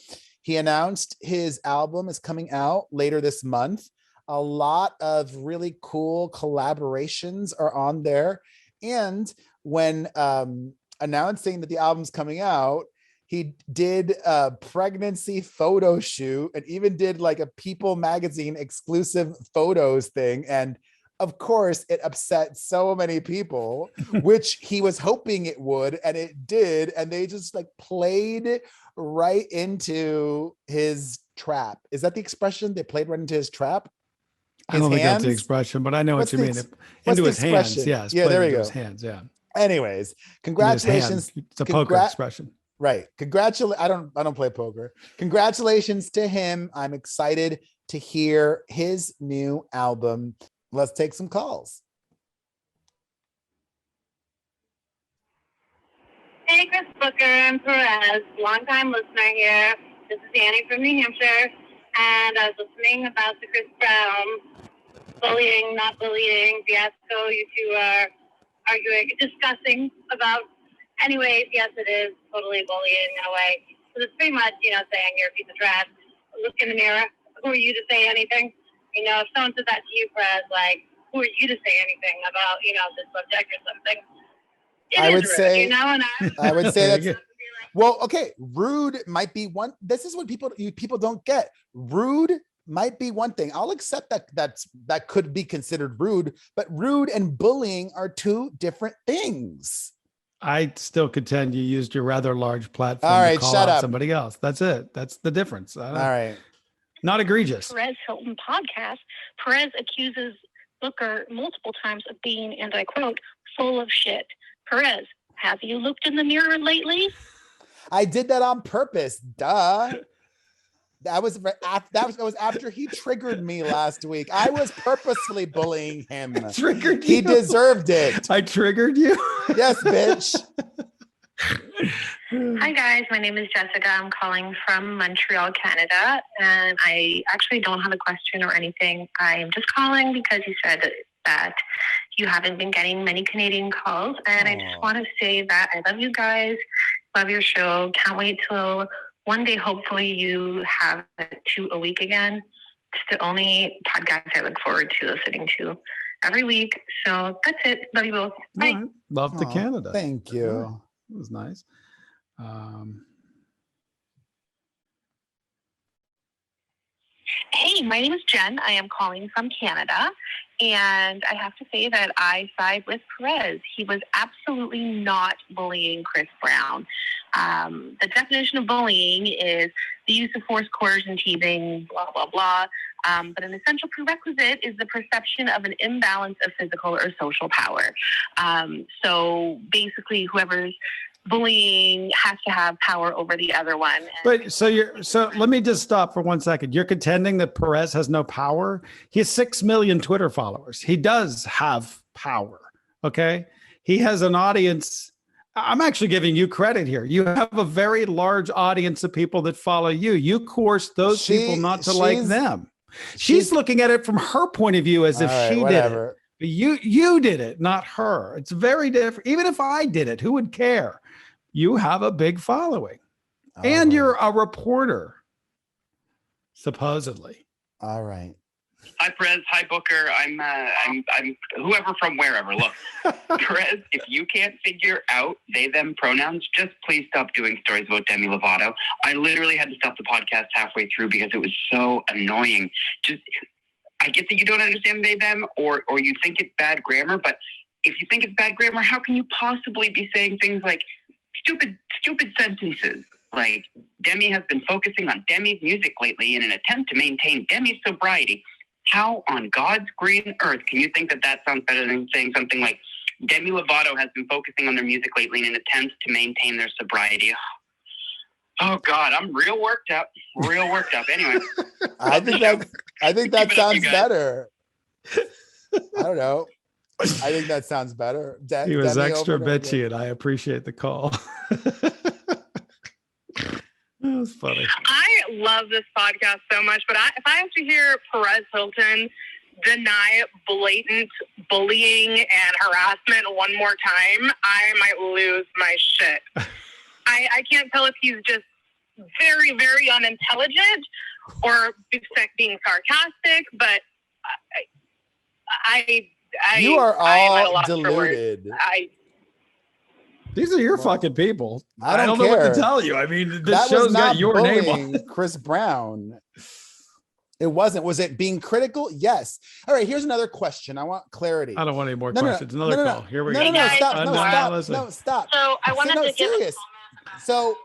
He announced his album is coming out later this month. A lot of really cool collaborations are on there. And when announcing that the album's coming out, he did a pregnancy photo shoot and even did like a People magazine exclusive photos thing. And of course, it upset so many people, which he was hoping it would, and it did. And they just like played right into his trap. Is that the expression? They played right into his trap? I don't think that's the expression, but I know what you mean. Into his hands, yes. Yeah, there we go. His hands, yeah. Anyways, congratulations. It's a poker expression. Right. I don't play poker. Congratulations to him. I'm excited to hear his new album. Let's take some calls. Hey, Chris Booker and Perez, longtime listener here. This is Annie from New Hampshire, and I was listening about the Chris Brown bullying, not bullying fiasco. You two are discussing about. Anyways, yes, it is totally bullying in a way. So it's pretty much, saying you're a piece of trash. Look in the mirror. Who are you to say anything? If someone said that to you, Perez, like, who are you to say anything about, this subject or something? I would say that's, well, okay, rude might be one. This is what people don't get. Rude might be one thing. I'll accept that could be considered rude, but rude and bullying are two different things. I still contend you used your rather large platform to call out somebody else. That's it. That's the difference. All right. Not egregious. Perez Hilton podcast, Perez accuses Booker multiple times of being, and I quote, full of shit. Perez, have you looked in the mirror lately? I did that on purpose. Duh. That was after he triggered me last week. I was purposefully bullying him. Triggered you? He deserved it. I triggered you? Yes, bitch. Hi guys, my name is Jessica. I'm calling from Montreal, Canada, and I actually don't have a question or anything. I am just calling because you said that you haven't been getting many Canadian calls, and I just want to say that I love you guys, love your show. Can't wait till one day, hopefully, you have 2 a week again. It's the only podcast I look forward to listening to every week. So that's it. Love you both. Bye. Right. Love to Canada. Thank you. It was nice. Hey, my name is Jen. I am calling from Canada. And I have to say that I side with Perez. He was absolutely not bullying Chris Brown. The definition of bullying is the use of force, coercion, teasing, blah, blah, blah. But an essential prerequisite is the perception of an imbalance of physical or social power. So basically, whoever's bullying has to have power over the other one. But so let me just stop for 1 second. You're contending that Perez has no power. He has 6 million Twitter followers. He does have power. Okay. He has an audience I'm actually giving you credit here. You have a very large audience of people that follow you. You coerce those people not to like them. She's looking at it from her point of view as if she did it. But you did it, not her. It's very different. Even if I did it, who would care? You have a big following. And you're a reporter, supposedly. All right. Hi, Perez. Hi, Booker. I'm whoever from wherever. Look, Perez, if you can't figure out they, them pronouns, just please stop doing stories about Demi Lovato. I literally had to stop the podcast halfway through because it was so annoying. I get that you don't understand they, them, or you think it's bad grammar, but if you think it's bad grammar, how can you possibly be saying things like stupid sentences? Like, Demi has been focusing on Demi's music lately in an attempt to maintain Demi's sobriety. How on God's green earth can you think that sounds better than saying something like Demi Lovato has been focusing on their music lately in an attempt to maintain their sobriety? Oh God, I'm real worked up. Anyway, I think that sounds better. I don't know. I think that sounds better. He was extra bitchy, and I appreciate the call. That was funny. I love this podcast so much, but if I have to hear Perez Hilton deny blatant bullying and harassment one more time, I might lose my shit. I can't tell if he's just very, very unintelligent or being sarcastic, but you are all deluded. These are your fucking people. I don't know care. what to tell you. I mean, this show's got your name on it. Chris Brown. It wasn't. Was it being critical? Yes. All right. Here's another question. I want clarity. I don't want any more questions. Another call. Here we go. No, stop. So I wanted to serious. So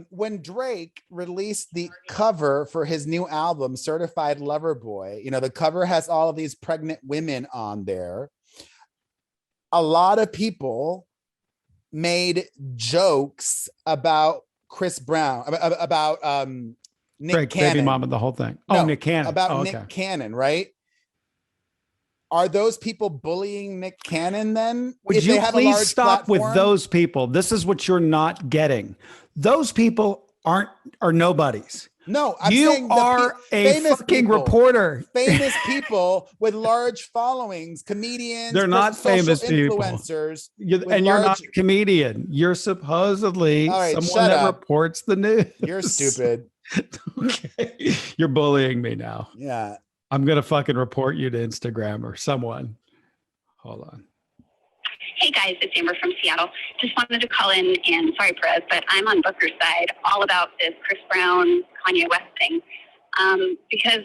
when Drake released the cover for his new album, Certified Lover Boy, the cover has all of these pregnant women on there. A lot of people made jokes about Chris Brown, about Nick Drake, Cannon. Baby mama, the whole thing. Oh, Nick Cannon. About Nick Cannon, right? Are those people bullying Nick Cannon then? Would you please stop with those people? This is what you're not getting. Those people are nobodies. No, I'm you saying are a fucking reporter. Famous people with large followings, comedians. They're not famous influencers. And you're not a comedian. You're supposedly someone that reports the news. You're stupid. Okay. You're bullying me now. Yeah. I'm going to fucking report you to Instagram or someone. Hold on. Hey guys, it's Amber from Seattle. Just wanted to call in and sorry, Perez, but I'm on Booker's side all about this Chris Brown, Kanye West thing. Because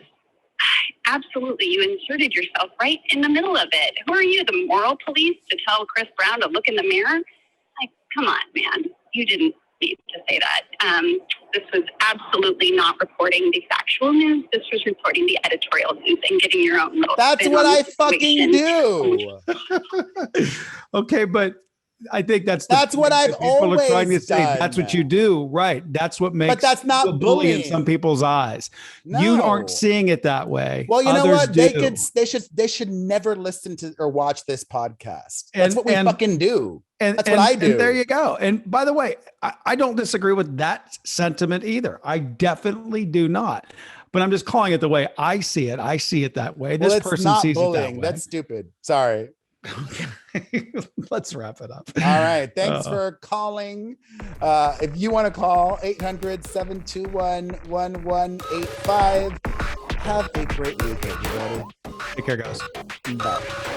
absolutely, you inserted yourself right in the middle of it. Who are you, the moral police, to tell Chris Brown to look in the mirror? Like, come on, man. You didn't need to say that. This was absolutely not reporting the factual news. This was reporting the editorial news and getting your own little. That's what I fucking do. Okay, but I think that's what I've always are trying to say. done. That's what you do, right? That's what makes. But that's not bullying in some people's eyes. No. You aren't seeing it that way. Well, you know what? Do. They should never listen to or watch this podcast. That's what we fucking do. That's what I do. And there you go. And by the way, I don't disagree with that sentiment either. I definitely do not. But I'm just calling it the way I see it. I see it that way. This person sees it that way. That's stupid. Sorry. Okay. Let's wrap it up. All right. Thanks for calling. If you want to call, 800-721-1185. Have a great week, everybody. Take care, guys. Bye.